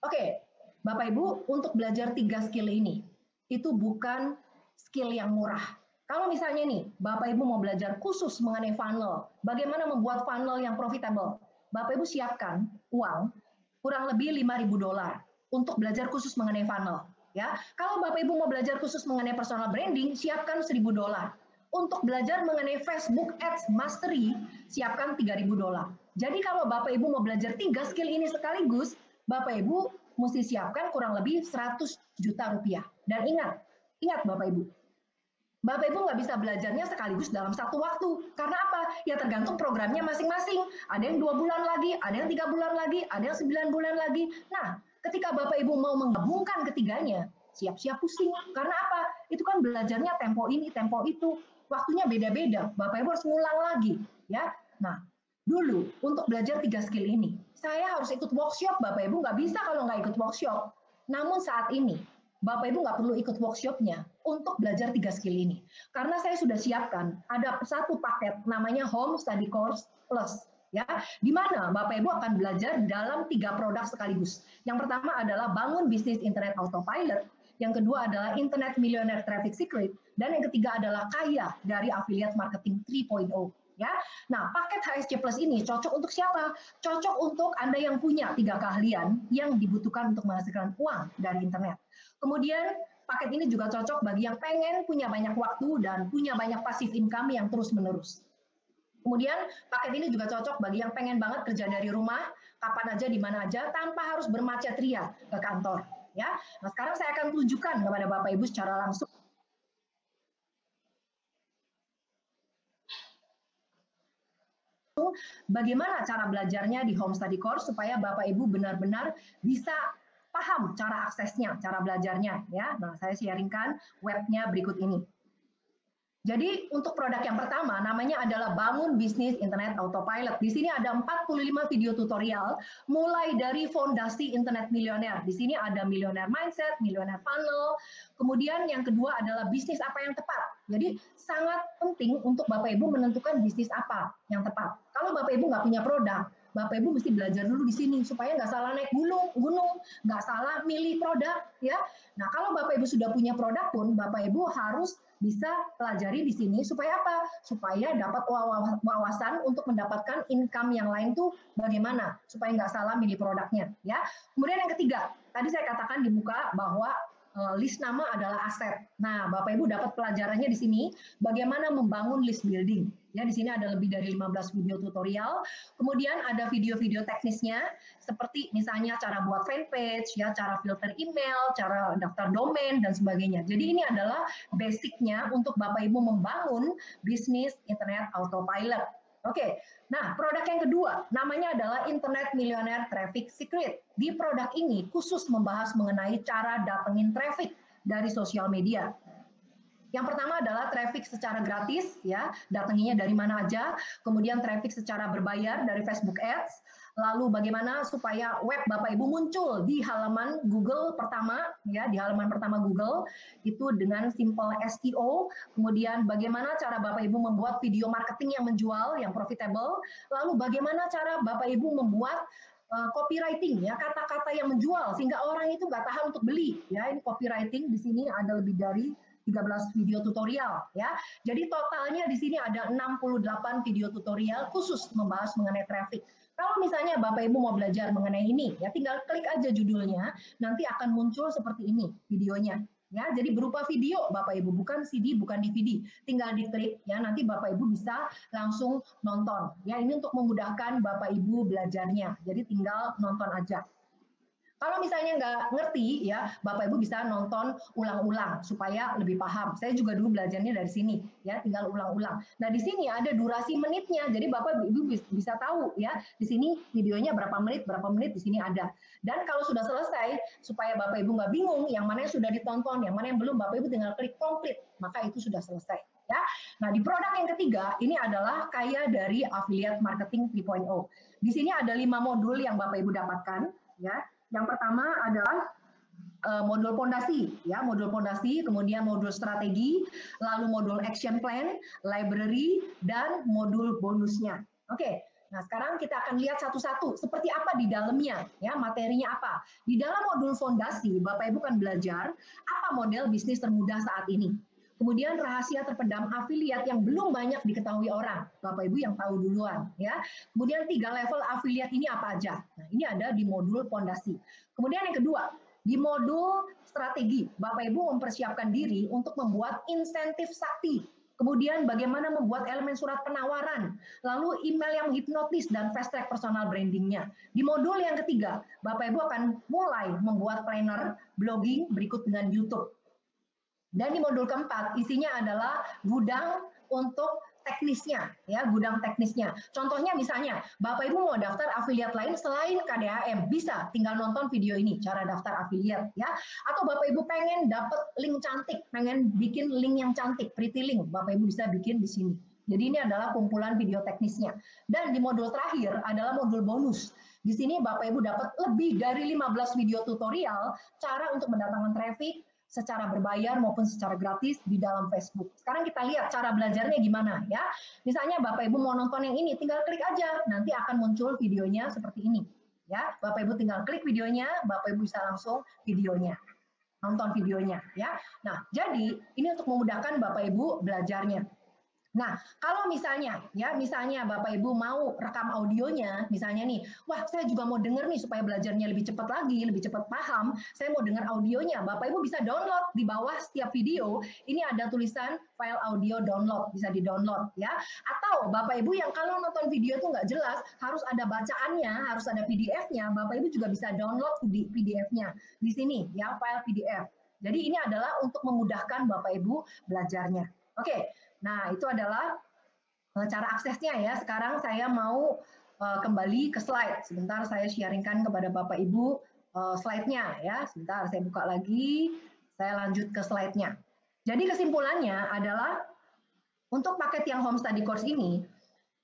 Oke, Bapak Ibu, untuk belajar 3 skill ini, itu bukan skill yang murah. Kalau misalnya nih, Bapak Ibu mau belajar khusus mengenai funnel, bagaimana membuat funnel yang profitable, Bapak Ibu siapkan uang kurang lebih 5.000 dolar untuk belajar khusus mengenai funnel. Ya, kalau Bapak Ibu mau belajar khusus mengenai personal branding, siapkan 1.000 dolar. Untuk belajar mengenai Facebook Ads Mastery, siapkan 3.000 dolar. Jadi kalau Bapak Ibu mau belajar 3 skill ini sekaligus, Bapak Ibu mesti siapkan kurang lebih 100 juta rupiah. Dan ingat Bapak Ibu, Bapak Ibu nggak bisa belajarnya sekaligus dalam satu waktu. Karena apa? Ya tergantung programnya masing-masing. Ada yang 2 bulan lagi, ada yang 3 bulan lagi, ada yang 9 bulan lagi. Nah, ketika Bapak Ibu mau menggabungkan ketiganya, siap-siap pusing. Karena apa? Itu kan belajarnya tempo ini, tempo itu. Waktunya beda-beda. Bapak Ibu harus ngulang lagi. Ya. Nah, dulu untuk belajar 3 skill ini, saya harus ikut workshop. Bapak Ibu nggak bisa kalau nggak ikut workshop. Namun saat ini, Bapak Ibu nggak perlu ikut workshopnya untuk belajar 3 skill ini. Karena saya sudah siapkan, ada satu paket namanya Home Study Course Plus. Ya, di mana Bapak Ibu akan belajar dalam 3 produk sekaligus. Yang pertama adalah bangun bisnis internet autopilot, yang kedua adalah Internet Millionaire Traffic Secret, dan yang ketiga adalah kaya dari affiliate marketing 3.0. Ya, nah paket HSC Plus ini cocok untuk siapa? Cocok untuk Anda yang punya 3 keahlian yang dibutuhkan untuk menghasilkan uang dari internet. Kemudian paket ini juga cocok bagi yang pengen punya banyak waktu dan punya banyak passive income yang terus-menerus. Kemudian paket ini juga cocok bagi yang pengen banget kerja dari rumah, kapan aja, di mana aja, tanpa harus bermacet ria ke kantor. Ya, nah sekarang saya akan tunjukkan kepada Bapak Ibu secara langsung bagaimana cara belajarnya di Home Study Course supaya Bapak Ibu benar-benar bisa paham cara aksesnya, cara belajarnya. Ya, nah saya sharingkan webnya berikut ini. Jadi untuk produk yang pertama namanya adalah Bangun Bisnis Internet Autopilot. Di sini ada 45 video tutorial mulai dari fondasi internet milioner. Di sini ada millionaire mindset, millionaire funnel. Kemudian yang kedua adalah bisnis apa yang tepat. Jadi sangat penting untuk Bapak Ibu menentukan bisnis apa yang tepat. Kalau Bapak Ibu nggak punya produk, Bapak Ibu mesti belajar dulu di sini supaya nggak salah naik gunung, nggak salah milih produk, ya. Nah, kalau Bapak Ibu sudah punya produk pun, Bapak Ibu harus bisa pelajari di sini supaya apa? Supaya dapat wawasan untuk mendapatkan income yang lain tuh bagaimana supaya nggak salah milih produknya, ya. Kemudian yang ketiga, tadi saya katakan di muka bahwa list nama adalah aset. Nah, Bapak Ibu dapat pelajarannya di sini bagaimana membangun list building. Ya, di sini ada lebih dari 15 video tutorial. Kemudian ada video-video teknisnya seperti misalnya cara buat fanpage, ya, cara filter email, cara daftar domain dan sebagainya. Jadi ini adalah basicnya untuk Bapak Ibu membangun bisnis internet autopilot. Oke, nah produk yang kedua namanya adalah Internet Millionaire Traffic Secret. Di produk ini khusus membahas mengenai cara datengin traffic dari sosial media. Yang pertama adalah traffic secara gratis, ya, datanginya dari mana aja. Kemudian traffic secara berbayar dari Facebook Ads. Lalu bagaimana supaya web Bapak Ibu muncul di halaman Google pertama, ya, di halaman pertama Google itu dengan simple SEO. Kemudian bagaimana cara Bapak Ibu membuat video marketing yang menjual, yang profitable. Lalu bagaimana cara Bapak Ibu membuat copywriting, ya, kata-kata yang menjual sehingga orang itu nggak tahan untuk beli, ya. Ini copywriting, di sini ada lebih dari 13 video tutorial, ya. Jadi totalnya di sini ada 68 video tutorial khusus membahas mengenai traffic. Kalau misalnya Bapak Ibu mau belajar mengenai ini, ya tinggal klik aja judulnya, nanti akan muncul seperti ini videonya. Ya, jadi berupa video Bapak Ibu, bukan CD, bukan DVD. Tinggal diklik, ya, nanti Bapak Ibu bisa langsung nonton. Ya, ini untuk memudahkan Bapak Ibu belajarnya. Jadi tinggal nonton aja. Kalau misalnya nggak ngerti, ya Bapak Ibu bisa nonton ulang-ulang supaya lebih paham. Saya juga dulu belajarnya dari sini, ya tinggal ulang-ulang. Nah di sini ada durasi menitnya, jadi Bapak Ibu bisa tahu, ya di sini videonya berapa menit di sini ada. Dan kalau sudah selesai, supaya Bapak Ibu nggak bingung, yang mana yang sudah ditonton, yang mana yang belum, Bapak Ibu tinggal klik komplit, maka itu sudah selesai. Ya. Nah di produk yang ketiga ini adalah kaya dari affiliate marketing 3.0. Di sini ada 5 modul yang Bapak Ibu dapatkan, ya. Yang pertama adalah modul pondasi, ya, modul pondasi, kemudian modul strategi, lalu modul action plan, library, dan modul bonusnya. Oke, nah sekarang kita akan lihat satu-satu seperti apa di dalamnya, ya, materinya apa. Di dalam modul fondasi, Bapak Ibu kan belajar apa model bisnis termudah saat ini. Kemudian rahasia terpendam afiliat yang belum banyak diketahui orang. Bapak Ibu yang tahu duluan, ya. Kemudian 3 level afiliat ini apa aja? Nah, ini ada di modul fondasi. Kemudian yang kedua, di modul strategi, Bapak Ibu mempersiapkan diri untuk membuat insentif sakti. Kemudian bagaimana membuat elemen surat penawaran, lalu email yang hipnotis dan fast track personal brandingnya. Di modul yang ketiga, Bapak Ibu akan mulai membuat planner, blogging, berikut dengan YouTube. Dan di modul keempat isinya adalah gudang untuk teknisnya, ya, gudang teknisnya. Contohnya misalnya, Bapak Ibu mau daftar afiliat lain selain KDAM, bisa tinggal nonton video ini, cara daftar afiliat, ya. Atau Bapak Ibu pengen dapat link cantik, pengen bikin link yang cantik, pretty link, Bapak Ibu bisa bikin di sini. Jadi ini adalah kumpulan video teknisnya. Dan di modul terakhir adalah modul bonus. Di sini Bapak Ibu dapat lebih dari 15 video tutorial cara untuk mendatangkan traffic secara berbayar maupun secara gratis di dalam Facebook. Sekarang kita lihat cara belajarnya gimana ya. Misalnya Bapak Ibu mau nonton yang ini, tinggal klik aja, nanti akan muncul videonya seperti ini. Ya, Bapak Ibu tinggal klik videonya, Bapak Ibu bisa langsung videonya, nonton videonya ya. Nah, jadi ini untuk memudahkan Bapak Ibu belajarnya. Nah, kalau misalnya Bapak Ibu mau rekam audionya, misalnya nih, wah saya juga mau denger nih supaya belajarnya lebih cepat lagi, lebih cepat paham, saya mau dengar audionya, Bapak Ibu bisa download di bawah setiap video, ini ada tulisan file audio download, bisa di-download ya. Atau Bapak Ibu yang kalau nonton video itu nggak jelas, harus ada bacaannya, harus ada PDF-nya, Bapak Ibu juga bisa download di PDF-nya, di sini ya, file PDF. Jadi ini adalah untuk memudahkan Bapak Ibu belajarnya. Oke. Nah, itu adalah cara aksesnya ya. Sekarang saya mau kembali ke slide. Sebentar saya sharingkan kepada Bapak Ibu slide-nya ya. Sebentar saya buka lagi. Saya lanjut ke slide-nya. Jadi kesimpulannya adalah untuk paket yang Home Study Course ini,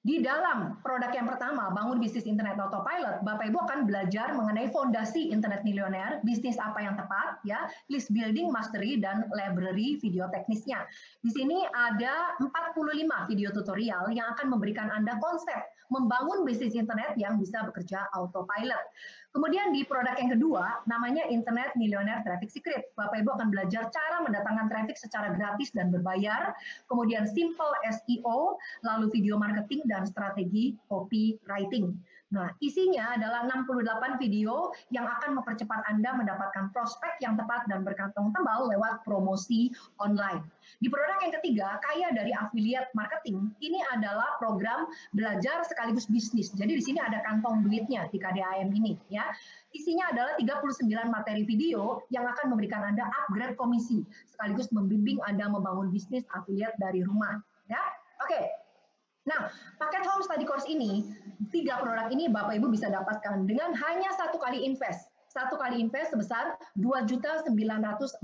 di dalam produk yang pertama, Bangun Bisnis Internet Autopilot, Bapak Ibu akan belajar mengenai fondasi internet milioner, bisnis apa yang tepat, ya, list building, mastery, dan library video teknisnya. Di sini ada 45 video tutorial yang akan memberikan Anda konsep membangun bisnis internet yang bisa bekerja autopilot. Kemudian di produk yang kedua, namanya Internet Millionaire Traffic Secret. Bapak Ibu akan belajar cara mendatangkan traffic secara gratis dan berbayar, kemudian simple SEO, lalu video marketing, dan strategi copywriting. Nah, isinya adalah 68 video yang akan mempercepat Anda mendapatkan prospek yang tepat dan berkantong tebal lewat promosi online. Di produk yang ketiga, Kaya dari Affiliate Marketing, ini adalah program belajar sekaligus bisnis. Jadi di sini ada kantong duitnya di KDAM ini ya. Isinya adalah 39 materi video yang akan memberikan Anda upgrade komisi sekaligus membimbing Anda membangun bisnis affiliate dari rumah ya. Oke. Nah, paket Home Study Course ini, 3 produk ini Bapak Ibu bisa dapatkan dengan hanya satu kali invest. Satu kali invest sebesar Rp2.949.000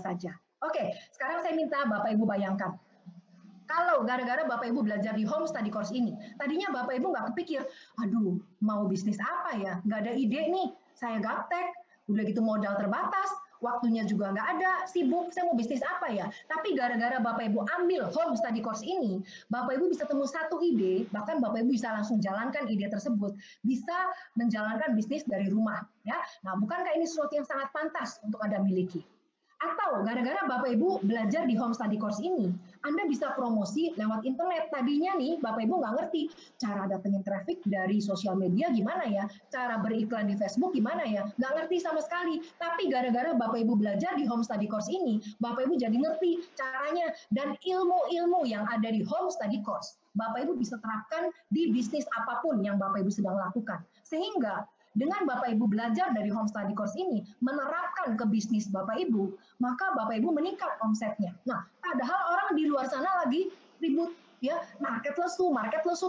saja. Oke, sekarang saya minta Bapak Ibu bayangkan. Kalau gara-gara Bapak Ibu belajar di Home Study Course ini, tadinya Bapak Ibu nggak kepikir, aduh mau bisnis apa ya, nggak ada ide nih, saya gaptek, udah gitu modal terbatas, waktunya juga nggak ada, sibuk, saya mau bisnis apa ya. Tapi gara-gara Bapak Ibu ambil Home Study Course ini, Bapak Ibu bisa temu satu ide, bahkan Bapak Ibu bisa langsung jalankan ide tersebut, bisa menjalankan bisnis dari rumah. Ya. Nah, bukankah ini sesuatu yang sangat pantas untuk Anda miliki? Atau gara-gara Bapak Ibu belajar di Home Study Course ini, Anda bisa promosi lewat internet. Tadinya nih Bapak Ibu nggak ngerti cara datengin traffic dari sosial media gimana ya, cara beriklan di Facebook gimana ya, nggak ngerti sama sekali. Tapi gara-gara Bapak Ibu belajar di Home Study Course ini, Bapak Ibu jadi ngerti caranya dan ilmu-ilmu yang ada di Home Study Course. Bapak Ibu bisa terapkan di bisnis apapun yang Bapak Ibu sedang lakukan. Sehingga dengan Bapak Ibu belajar dari Home Study Course ini, menerapkan ke bisnis Bapak Ibu, maka Bapak Ibu meningkat omsetnya. Nah, padahal orang di luar sana lagi ribut, ya, market lesu,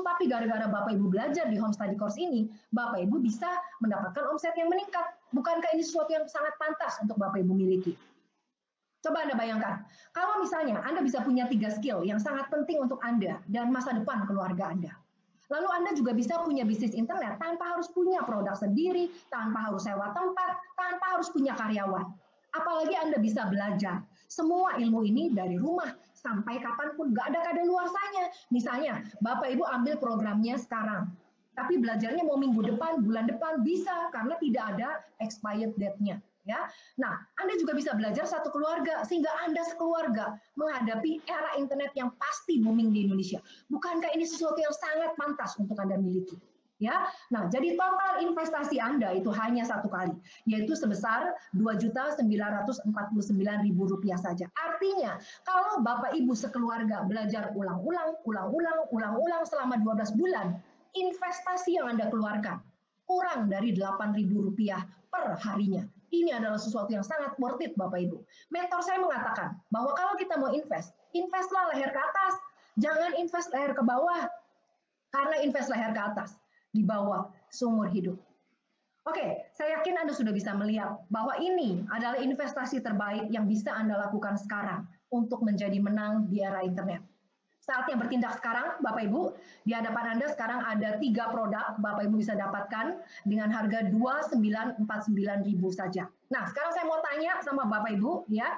tapi gara-gara Bapak Ibu belajar di Home Study Course ini, Bapak Ibu bisa mendapatkan omset yang meningkat. Bukankah ini sesuatu yang sangat pantas untuk Bapak Ibu miliki? Coba Anda bayangkan, kalau misalnya Anda bisa punya 3 skill yang sangat penting untuk Anda dan masa depan keluarga Anda. Lalu Anda juga bisa punya bisnis internet tanpa harus punya produk sendiri, tanpa harus sewa tempat, tanpa harus punya karyawan. Apalagi Anda bisa belajar semua ilmu ini dari rumah sampai kapanpun, nggak ada kadaluarsanya. Misalnya, Bapak Ibu ambil programnya sekarang, tapi belajarnya mau minggu depan, bulan depan, bisa karena tidak ada expired date-nya. Ya, nah Anda juga bisa belajar satu keluarga sehingga Anda sekeluarga menghadapi era internet yang pasti booming di Indonesia. Bukankah ini sesuatu yang sangat pantas untuk Anda miliki? Ya, nah jadi total investasi Anda itu hanya satu kali, yaitu sebesar Rp2.949.000 saja. Artinya, kalau Bapak Ibu sekeluarga belajar ulang-ulang selama 12 bulan, investasi yang Anda keluarkan kurang dari Rp8.000 per harinya. Ini adalah sesuatu yang sangat worth it, Bapak Ibu. Mentor saya mengatakan bahwa kalau kita mau invest, investlah leher ke atas, jangan invest leher ke bawah. Karena invest leher ke atas, di bawah seumur hidup. Oke, saya yakin Anda sudah bisa melihat bahwa ini adalah investasi terbaik yang bisa Anda lakukan sekarang untuk menjadi menang di era internet. Saatnya bertindak sekarang, Bapak Ibu. Di hadapan Anda sekarang ada 3 produk Bapak Ibu bisa dapatkan dengan harga 2.949.000 saja. Nah, sekarang saya mau tanya sama Bapak Ibu ya.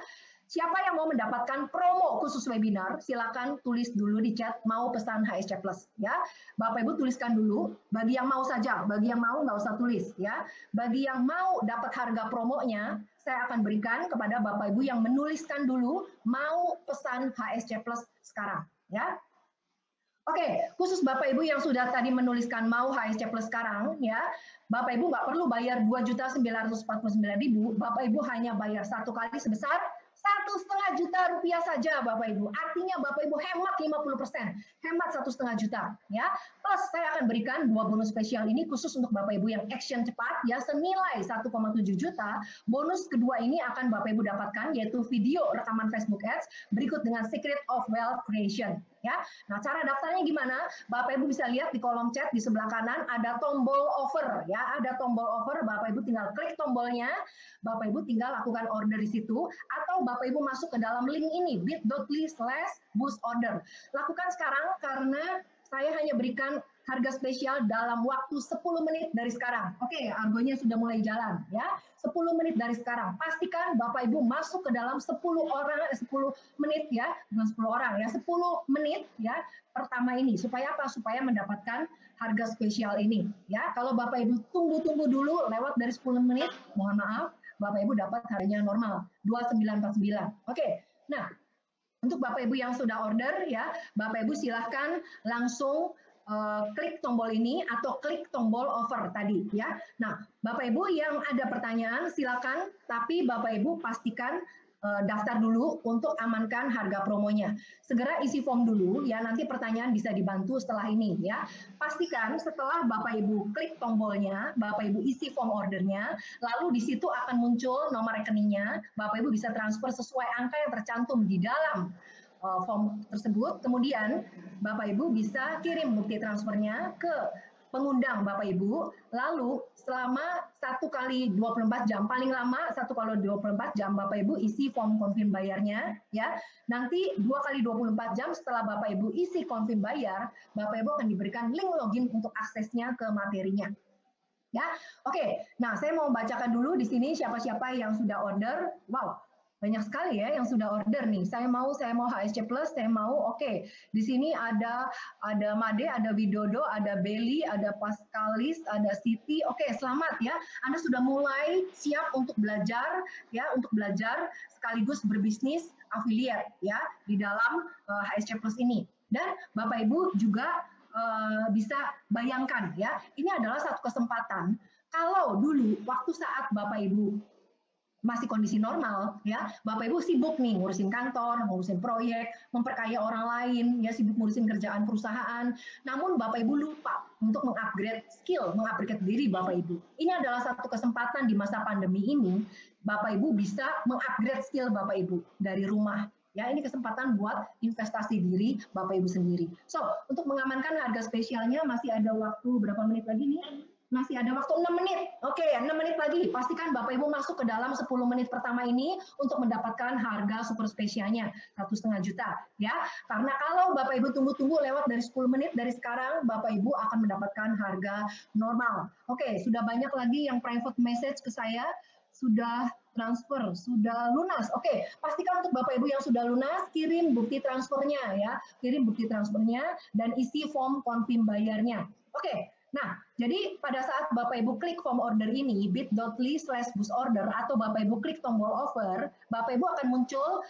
Siapa yang mau mendapatkan promo khusus webinar? Silakan tulis dulu di chat mau pesan HSC Plus ya. Bapak Ibu tuliskan dulu. Bagi yang mau saja, bagi yang mau nggak usah tulis ya. Bagi yang mau dapat harga promonya, saya akan berikan kepada Bapak Ibu yang menuliskan dulu mau pesan HSC Plus sekarang ya. Oke, khusus Bapak Ibu yang sudah tadi menuliskan mau HSC Plus sekarang ya, Bapak Ibu nggak perlu bayar 2.949.000, Bapak Ibu hanya bayar satu kali sebesar 1,5 juta rupiah saja, Bapak Ibu. Artinya Bapak Ibu hemat 50%, hemat 1,5 juta ya. Plus saya akan berikan 2 bonus spesial ini khusus untuk Bapak Ibu yang action cepat ya, senilai 1,7 juta. Bonus kedua ini akan Bapak Ibu dapatkan yaitu video rekaman Facebook Ads berikut dengan Secret of Wealth Creation. Ya, nah cara daftarnya gimana? Bapak Ibu bisa lihat di kolom chat di sebelah kanan ada tombol offer ya, ada tombol offer. Bapak Ibu tinggal klik tombolnya, Bapak Ibu tinggal lakukan order di situ, atau Bapak Ibu masuk ke dalam link ini bit.ly/boost-order. Lakukan sekarang karena saya hanya berikan harga spesial dalam waktu 10 menit dari sekarang. Oke, argonya sudah mulai jalan ya. 10 menit dari sekarang. Pastikan Bapak Ibu masuk ke dalam 10 menit ya, bukan 10 orang ya, 10 menit ya pertama ini. Supaya apa? Supaya mendapatkan harga spesial ini ya. Kalau Bapak Ibu tunggu dulu lewat dari 10 menit, mohon maaf, Bapak Ibu dapat harganya normal 2.949. Oke. Nah, untuk Bapak Ibu yang sudah order ya, Bapak Ibu silahkan langsung klik tombol ini atau klik tombol offer tadi ya. Nah, Bapak Ibu yang ada pertanyaan silakan, tapi Bapak Ibu pastikan daftar dulu untuk amankan harga promonya. Segera isi form dulu ya, nanti pertanyaan bisa dibantu setelah ini ya. Pastikan setelah Bapak Ibu klik tombolnya, Bapak Ibu isi form ordernya, lalu di situ akan muncul nomor rekeningnya, Bapak Ibu bisa transfer sesuai angka yang tercantum di dalam form tersebut. Kemudian Bapak Ibu bisa kirim bukti transfernya ke pengundang Bapak Ibu, lalu selama 1 kali 24 jam, paling lama 1 kali 24 jam Bapak Ibu isi form confirm bayarnya ya. Nanti 2 kali 24 jam setelah Bapak Ibu isi confirm bayar, Bapak Ibu akan diberikan link login untuk aksesnya ke materinya. Ya, oke. Nah, saya mau bacakan dulu di sini siapa-siapa yang sudah order. Wow, banyak sekali ya yang sudah order nih. Saya mau HSC Plus, saya mau. Oke. Di sini ada Made, ada Widodo, ada Belly, ada Pascalis, ada Siti. Oke, selamat ya. Anda sudah mulai siap untuk belajar ya, untuk belajar sekaligus berbisnis affiliate ya di dalam HSC Plus ini. Dan Bapak Ibu juga bisa bayangkan ya, ini adalah satu kesempatan. Kalau dulu waktu saat Bapak Ibu masih kondisi normal ya, Bapak Ibu sibuk nih ngurusin kantor, ngurusin proyek, memperkaya orang lain ya, sibuk ngurusin kerjaan perusahaan. Namun Bapak Ibu lupa untuk mengupgrade skill, mengupgrade diri Bapak Ibu. Ini adalah satu kesempatan di masa pandemi ini, Bapak Ibu bisa mengupgrade skill Bapak Ibu dari rumah. Ya, ini kesempatan buat investasi diri Bapak Ibu sendiri. So, untuk mengamankan harga spesialnya masih ada waktu berapa menit lagi nih? Masih ada waktu 6 menit. Oke, 6 menit lagi. Pastikan Bapak Ibu masuk ke dalam 10 menit pertama ini untuk mendapatkan harga super spesialnya 1,5 juta. Ya, karena kalau Bapak Ibu tunggu-tunggu lewat dari 10 menit dari sekarang, Bapak Ibu akan mendapatkan harga normal. Oke, sudah banyak lagi yang private message ke saya. Sudah transfer, sudah lunas. Oke, pastikan untuk Bapak Ibu yang sudah lunas, kirim bukti transfernya ya. Kirim bukti transfernya dan isi form confirm bayarnya. Oke, nah jadi pada saat Bapak Ibu klik form order ini, bit.ly/boost-order atau Bapak Ibu klik tombol offer, Bapak Ibu akan muncul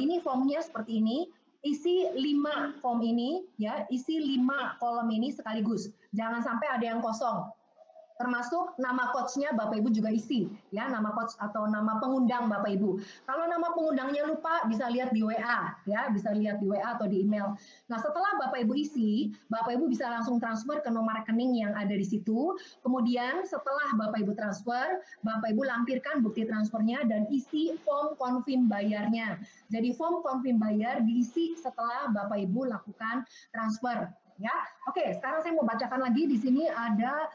ini formnya seperti ini. Isi 5 form ini ya, isi 5 kolom ini sekaligus. Jangan sampai ada yang kosong. termasuk nama coachnya Bapak Ibu juga isi, ya, nama coach atau nama pengundang Bapak Ibu. Kalau nama pengundangnya lupa, bisa lihat di WA, ya, bisa lihat di WA atau di email. Nah, setelah Bapak Ibu isi, Bapak Ibu bisa langsung transfer ke nomor rekening yang ada di situ. Kemudian setelah Bapak Ibu transfer, Bapak Ibu lampirkan bukti transfernya dan isi form confirm bayarnya. Jadi form confirm bayar diisi setelah Bapak Ibu lakukan transfer, ya. Oke, sekarang saya mau bacakan lagi. Di sini ada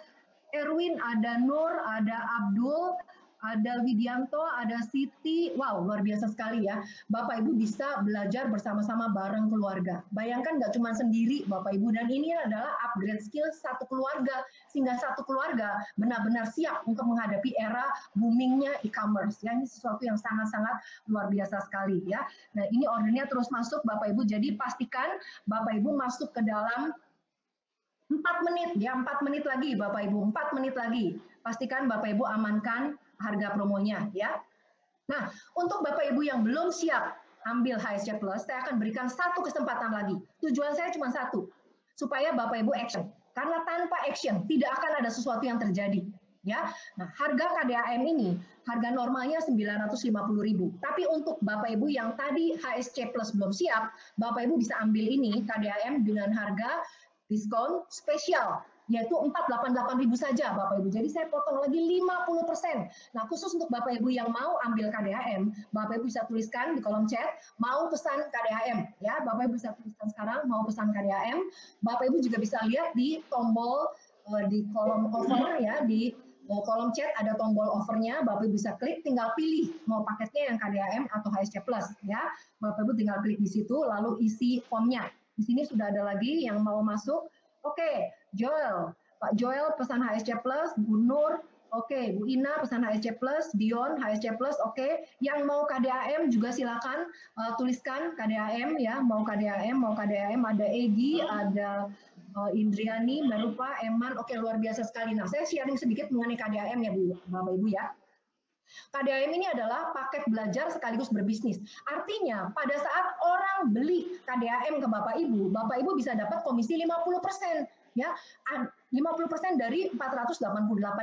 Erwin, ada Nur, ada Abdul, ada Widianto, ada Siti. Wow, luar biasa sekali ya. Bapak Ibu bisa belajar bersama-sama bareng keluarga. Bayangkan nggak cuma sendiri Bapak Ibu, dan ini adalah upgrade skill satu keluarga, sehingga satu keluarga benar-benar siap untuk menghadapi era boomingnya e-commerce. Ya, ini sesuatu yang sangat-sangat luar biasa sekali ya. Nah, ini ordernya terus masuk Bapak Ibu, jadi pastikan Bapak Ibu masuk ke dalam 4 menit, ya 4 menit lagi Bapak Ibu, 4 menit lagi. Pastikan Bapak Ibu amankan harga promonya, ya. Nah, untuk Bapak Ibu yang belum siap ambil HSC Plus, saya akan berikan satu kesempatan lagi. Tujuan saya cuma satu, supaya Bapak Ibu action. Karena tanpa action, tidak akan ada sesuatu yang terjadi. Ya, nah harga KDAM ini, harga normalnya 950.000. Tapi untuk Bapak Ibu yang tadi HSC Plus belum siap, Bapak Ibu bisa ambil ini KDAM dengan harga diskon spesial, yaitu 488.000 saja Bapak Ibu. Jadi saya potong lagi 50%. Nah, khusus untuk Bapak Ibu yang mau ambil KDAM, Bapak Ibu bisa tuliskan di kolom chat, mau pesan KDAM. Ya, Bapak Ibu bisa tuliskan sekarang, mau pesan KDAM. Bapak Ibu juga bisa lihat di tombol, di kolom offer, ya, di kolom chat ada tombol offernya, Bapak Ibu bisa klik, tinggal pilih mau paketnya yang KDAM atau HSC Plus. Ya, Bapak Ibu tinggal klik di situ, lalu isi formnya. Di sini sudah ada lagi yang mau masuk. Oke, Joel. Pak Joel pesan HSC Plus, Bu Nur, oke, Bu Ina pesan HSC Plus, Dion HSC Plus, oke. Yang mau KDAM juga silakan tuliskan KDAM ya, mau KDAM, ada Egi, ada Indriani, Merupa, Eman, oke, luar biasa sekali. Nah, saya sharing sedikit mengenai KDAM ya Bu, Bapak Ibu ya. KDAM ini adalah paket belajar sekaligus berbisnis. Artinya, pada saat orang beli KDAM ke Bapak Ibu bisa dapat komisi 50%. Ya, 50% dari 488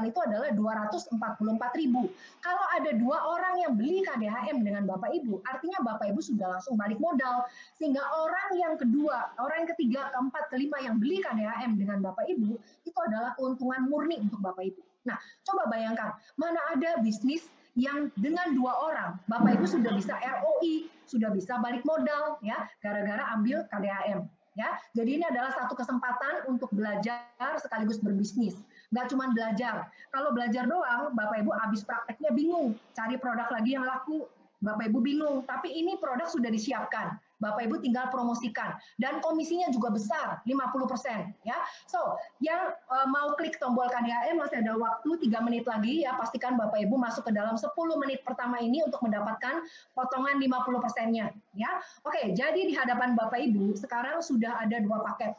itu adalah 244.000. Kalau ada 2 orang yang beli KDAM dengan Bapak Ibu, artinya Bapak Ibu sudah langsung balik modal. Sehingga orang yang kedua, orang yang ketiga, keempat, kelima yang beli KDAM dengan Bapak Ibu, itu adalah keuntungan murni untuk Bapak Ibu. Nah, coba bayangkan, mana ada bisnis yang dengan 2 orang, Bapak Ibu sudah bisa ROI, sudah bisa balik modal, ya, gara-gara ambil KDAM. Ya, jadi ini adalah satu kesempatan untuk belajar sekaligus berbisnis. Nggak cuma belajar. Kalau belajar doang, Bapak Ibu habis prakteknya bingung, cari produk lagi yang laku, Bapak Ibu bingung. Tapi ini produk sudah disiapkan. Bapak Ibu tinggal promosikan dan komisinya juga besar 50% ya. So, yang mau klik tombol KDAM masih ada waktu 3 menit lagi ya, pastikan Bapak Ibu masuk ke dalam 10 menit pertama ini untuk mendapatkan potongan 50%-nya ya. Oke, jadi di hadapan Bapak Ibu sekarang sudah ada 2 paket.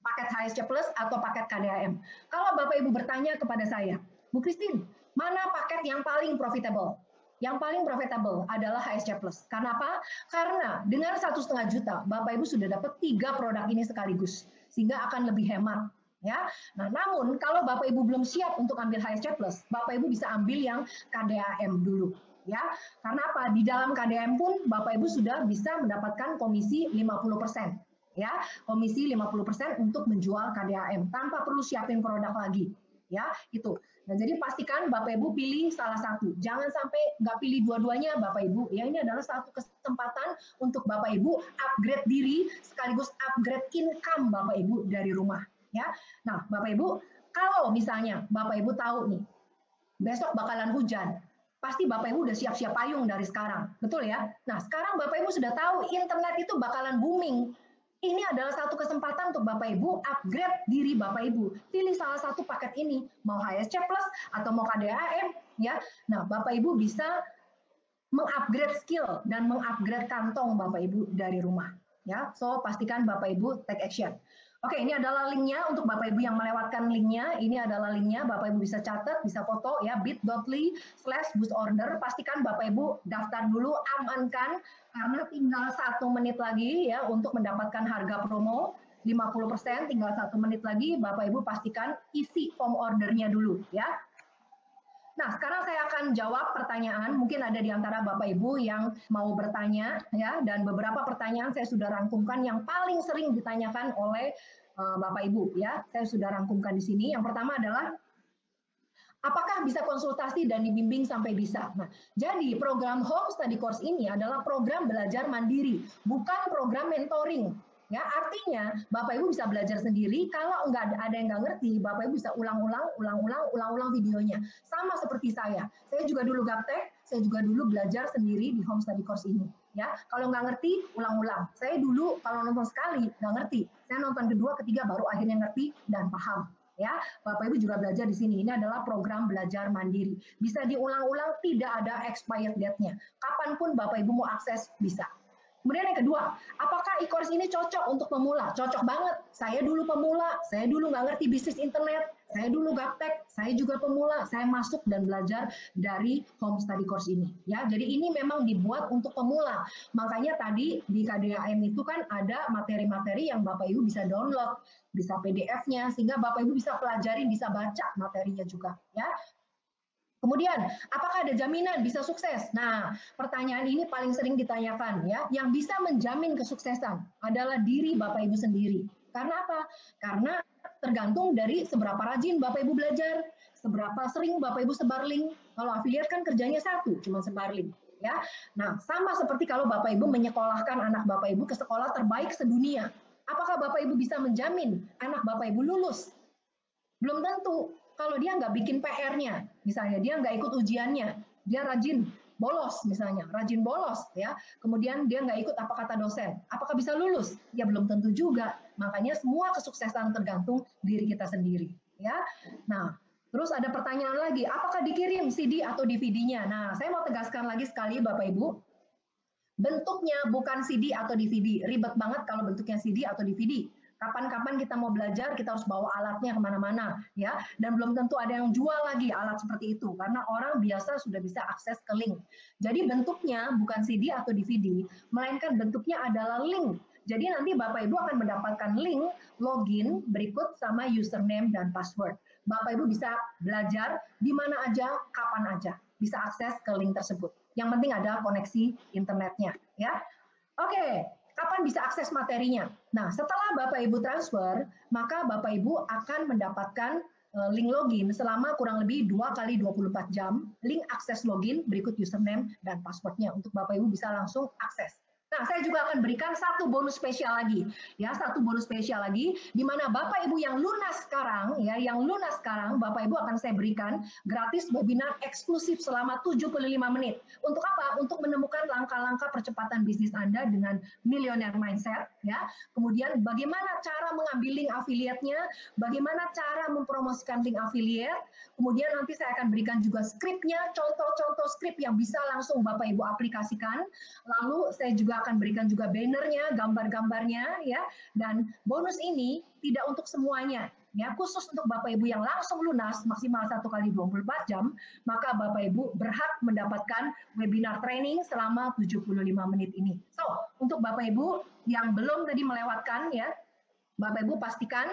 Paket HSC Plus atau paket KDAM. Kalau Bapak Ibu bertanya kepada saya, Bu Christine, mana paket yang paling profitable? Yang paling profitable adalah HSC Plus. Karena apa? Karena dengan 1,5 juta, Bapak Ibu sudah dapat 3 produk ini sekaligus, sehingga akan lebih hemat. Ya, nah namun kalau Bapak Ibu belum siap untuk ambil HSC Plus, Bapak Ibu bisa ambil yang KDAM dulu. Ya, karena apa? Di dalam KDAM pun Bapak Ibu sudah bisa mendapatkan komisi 50%. Ya, komisi 50% untuk menjual KDAM tanpa perlu siapin produk lagi. Ya, itu. Nah, jadi pastikan Bapak Ibu pilih salah satu. Jangan sampai nggak pilih dua-duanya Bapak Ibu. Ya, ini adalah satu kesempatan untuk Bapak Ibu upgrade diri sekaligus upgrade income Bapak Ibu dari rumah. Ya, nah Bapak Ibu, kalau misalnya Bapak Ibu tahu nih, besok bakalan hujan, pasti Bapak Ibu udah siap-siap payung dari sekarang. Betul ya? Nah, sekarang Bapak Ibu sudah tahu internet itu bakalan booming. Ini adalah satu kesempatan untuk Bapak Ibu upgrade diri Bapak Ibu. Pilih salah satu paket ini, mau HSC Plus atau mau KDAM, ya. Nah, Bapak Ibu bisa mengupgrade skill dan mengupgrade kantong Bapak Ibu dari rumah, ya. So, pastikan Bapak Ibu take action. Oke, ini adalah linknya untuk Bapak Ibu yang melewatkan linknya. Ini adalah linknya, Bapak Ibu bisa catat, bisa foto ya, bit.ly/boost-order. Pastikan Bapak Ibu daftar dulu, amankan, karena tinggal 1 menit lagi ya untuk mendapatkan harga promo. 50%, tinggal 1 menit lagi. Bapak Ibu pastikan isi form ordernya dulu ya. Nah, sekarang saya akan jawab pertanyaan. Mungkin ada di antara Bapak Ibu yang mau bertanya ya, dan beberapa pertanyaan saya sudah rangkumkan yang paling sering ditanyakan oleh Bapak Ibu ya. Saya sudah rangkumkan di sini. Yang pertama adalah apakah bisa konsultasi dan dibimbing sampai bisa? Nah, jadi program Home Study Course ini adalah program belajar mandiri, bukan program mentoring. Ya, artinya Bapak Ibu bisa belajar sendiri. Kalau nggak ada yang nggak ngerti, Bapak Ibu bisa ulang-ulang videonya. Sama seperti saya. Saya juga dulu gaptek, saya juga dulu belajar sendiri di Home Study Course ini. Ya, kalau nggak ngerti, ulang-ulang. Saya dulu kalau nonton sekali nggak ngerti, saya nonton kedua, ketiga baru akhirnya ngerti dan paham. Ya, Bapak Ibu juga belajar di sini. Ini adalah program belajar mandiri. Bisa diulang-ulang, tidak ada expired date-nya. Kapanpun Bapak Ibu mau akses, bisa. Kemudian yang kedua, apakah e-course ini cocok untuk pemula? Cocok banget. Saya dulu pemula, saya dulu nggak ngerti bisnis internet, saya dulu gaptek, saya juga pemula, saya masuk dan belajar dari Home Study Course ini. Ya, jadi ini memang dibuat untuk pemula. Makanya tadi di KDAM itu kan ada materi-materi yang Bapak Ibu bisa download, bisa PDF-nya, sehingga Bapak Ibu bisa pelajari, bisa baca materinya juga. Ya. Kemudian, apakah ada jaminan bisa sukses? Nah, pertanyaan ini paling sering ditanyakan ya. Yang bisa menjamin kesuksesan adalah diri Bapak Ibu sendiri. Karena apa? Karena tergantung dari seberapa rajin Bapak Ibu belajar, seberapa sering Bapak Ibu sebar link. Kalau afiliat kan kerjanya satu, cuma sebar link. Ya, nah sama seperti kalau Bapak Ibu menyekolahkan anak Bapak Ibu ke sekolah terbaik sedunia. Apakah Bapak Ibu bisa menjamin anak Bapak Ibu lulus? Belum tentu. Kalau dia nggak bikin PR-nya, misalnya dia nggak ikut ujiannya, dia rajin bolos misalnya, rajin bolos ya. Kemudian dia nggak ikut apa kata dosen, apakah bisa lulus? Ya belum tentu juga. Makanya semua kesuksesan tergantung diri kita sendiri ya. Nah, terus ada pertanyaan lagi, apakah dikirim CD atau DVD-nya? Nah, saya mau tegaskan lagi sekali Bapak Ibu, bentuknya bukan CD atau DVD. Ribet banget kalau bentuknya CD atau DVD. Kapan-kapan kita mau belajar, kita harus bawa alatnya kemana-mana, ya. Dan belum tentu ada yang jual lagi alat seperti itu, karena orang biasa sudah bisa akses ke link. Jadi bentuknya bukan CD atau DVD, melainkan bentuknya adalah link. Jadi nanti Bapak Ibu akan mendapatkan link login berikut sama username dan password. Bapak Ibu bisa belajar di mana aja, kapan aja, bisa akses ke link tersebut. Yang penting ada koneksi internetnya, ya. Oke, kapan bisa akses materinya? Nah, setelah Bapak Ibu transfer, maka Bapak Ibu akan mendapatkan link login selama kurang lebih 2 kali 24 jam, link akses login berikut username dan passwordnya untuk Bapak Ibu bisa langsung akses. Nah, saya juga akan berikan satu bonus spesial lagi, ya, satu bonus spesial lagi, di mana Bapak Ibu yang lunas sekarang, ya, yang lunas sekarang, Bapak Ibu akan saya berikan gratis webinar eksklusif selama 75 menit. Untuk apa? Untuk menemukan langkah-langkah percepatan bisnis Anda dengan millionaire mindset, ya. Kemudian bagaimana cara mengambil link affiliate-nya, bagaimana cara mempromosikan link affiliate, kemudian nanti saya akan berikan juga skripnya, contoh-contoh skrip yang bisa langsung Bapak Ibu aplikasikan. Lalu saya juga akan berikan juga bannernya, gambar-gambarnya, ya. Dan bonus ini tidak untuk semuanya, ya, khusus untuk Bapak Ibu yang langsung lunas maksimal 1 kali 24 jam, maka Bapak Ibu berhak mendapatkan webinar training selama 75 menit ini. So, untuk Bapak Ibu yang belum tadi melewatkan, ya, Bapak Ibu pastikan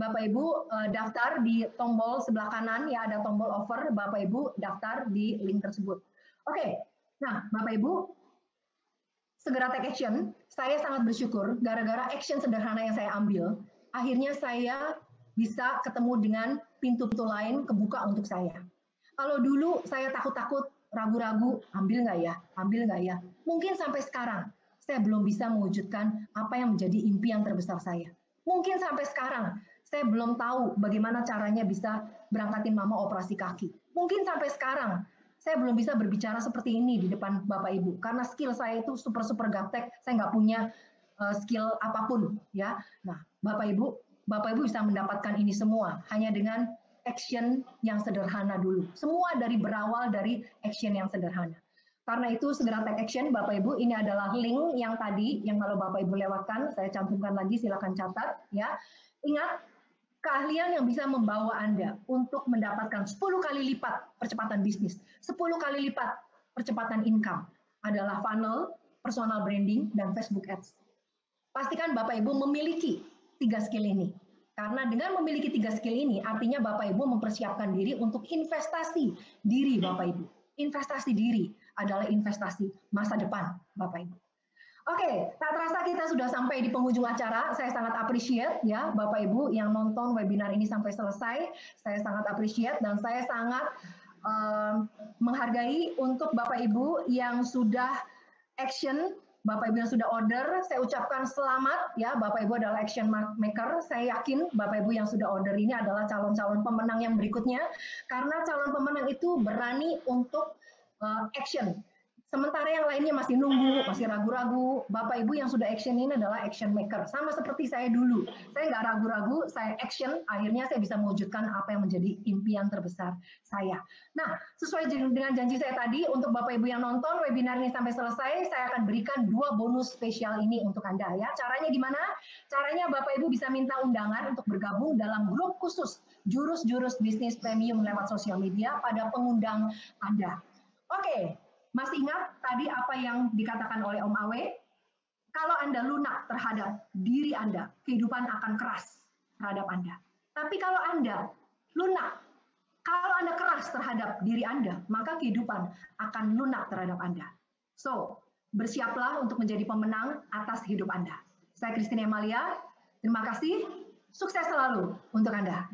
Bapak Ibu daftar di tombol sebelah kanan, ya, ada tombol offer, Bapak Ibu daftar di link tersebut. Oke, nah Bapak Ibu segera take action. Saya sangat bersyukur gara-gara action sederhana yang saya ambil, akhirnya saya bisa ketemu dengan pintu-pintu lain kebuka untuk saya. Kalau dulu saya takut-takut, ragu-ragu, ambil nggak ya? Mungkin sampai sekarang saya belum bisa mewujudkan apa yang menjadi impian terbesar saya. Mungkin sampai sekarang saya belum tahu bagaimana caranya bisa berangkatin mama operasi kaki. Mungkin sampai sekarang saya belum bisa berbicara seperti ini di depan Bapak Ibu karena skill saya itu super gaptek, saya nggak punya skill apapun, ya. Nah, Bapak Ibu bisa mendapatkan ini semua hanya dengan action yang sederhana dulu. Semua berawal dari action yang sederhana. Karena itu segera take action Bapak Ibu. Ini adalah link yang tadi yang kalau Bapak Ibu lewatkan, saya cantumkan lagi, silakan catat, ya. Ingat, keahlian yang bisa membawa Anda untuk mendapatkan 10 kali lipat percepatan bisnis, 10 kali lipat percepatan income adalah funnel, personal branding, dan Facebook Ads. Pastikan Bapak Ibu memiliki tiga skill ini. Karena dengan memiliki tiga skill ini, artinya Bapak Ibu mempersiapkan diri untuk investasi diri Bapak Ibu. Investasi diri adalah investasi masa depan Bapak Ibu. Oke, tak terasa kita sudah sampai di penghujung acara. Saya sangat appreciate ya Bapak Ibu yang nonton webinar ini sampai selesai. Saya sangat appreciate dan saya sangat menghargai untuk Bapak Ibu yang sudah action, Bapak Ibu yang sudah order. Saya ucapkan selamat ya, Bapak Ibu adalah action maker. Saya yakin Bapak Ibu yang sudah order ini adalah calon-calon pemenang yang berikutnya, karena calon pemenang itu berani untuk action. Sementara yang lainnya masih nunggu, masih ragu-ragu. Bapak Ibu yang sudah action ini adalah action maker. Sama seperti saya dulu. Saya nggak ragu-ragu, saya action, akhirnya saya bisa mewujudkan apa yang menjadi impian terbesar saya. Nah, sesuai dengan janji saya tadi, untuk Bapak Ibu yang nonton webinar ini sampai selesai, saya akan berikan 2 bonus spesial ini untuk Anda ya. Caranya gimana? Caranya Bapak Ibu bisa minta undangan untuk bergabung dalam grup khusus jurus-jurus bisnis premium lewat sosial media pada pengundang Anda. Oke. Masih ingat tadi apa yang dikatakan oleh Om Awe? Kalau Anda lunak terhadap diri Anda, kehidupan akan keras terhadap Anda. Tapi kalau Anda lunak, kalau Anda keras terhadap diri Anda, maka kehidupan akan lunak terhadap Anda. So, bersiaplah untuk menjadi pemenang atas hidup Anda. Saya Christine Emalia, terima kasih, sukses selalu untuk Anda.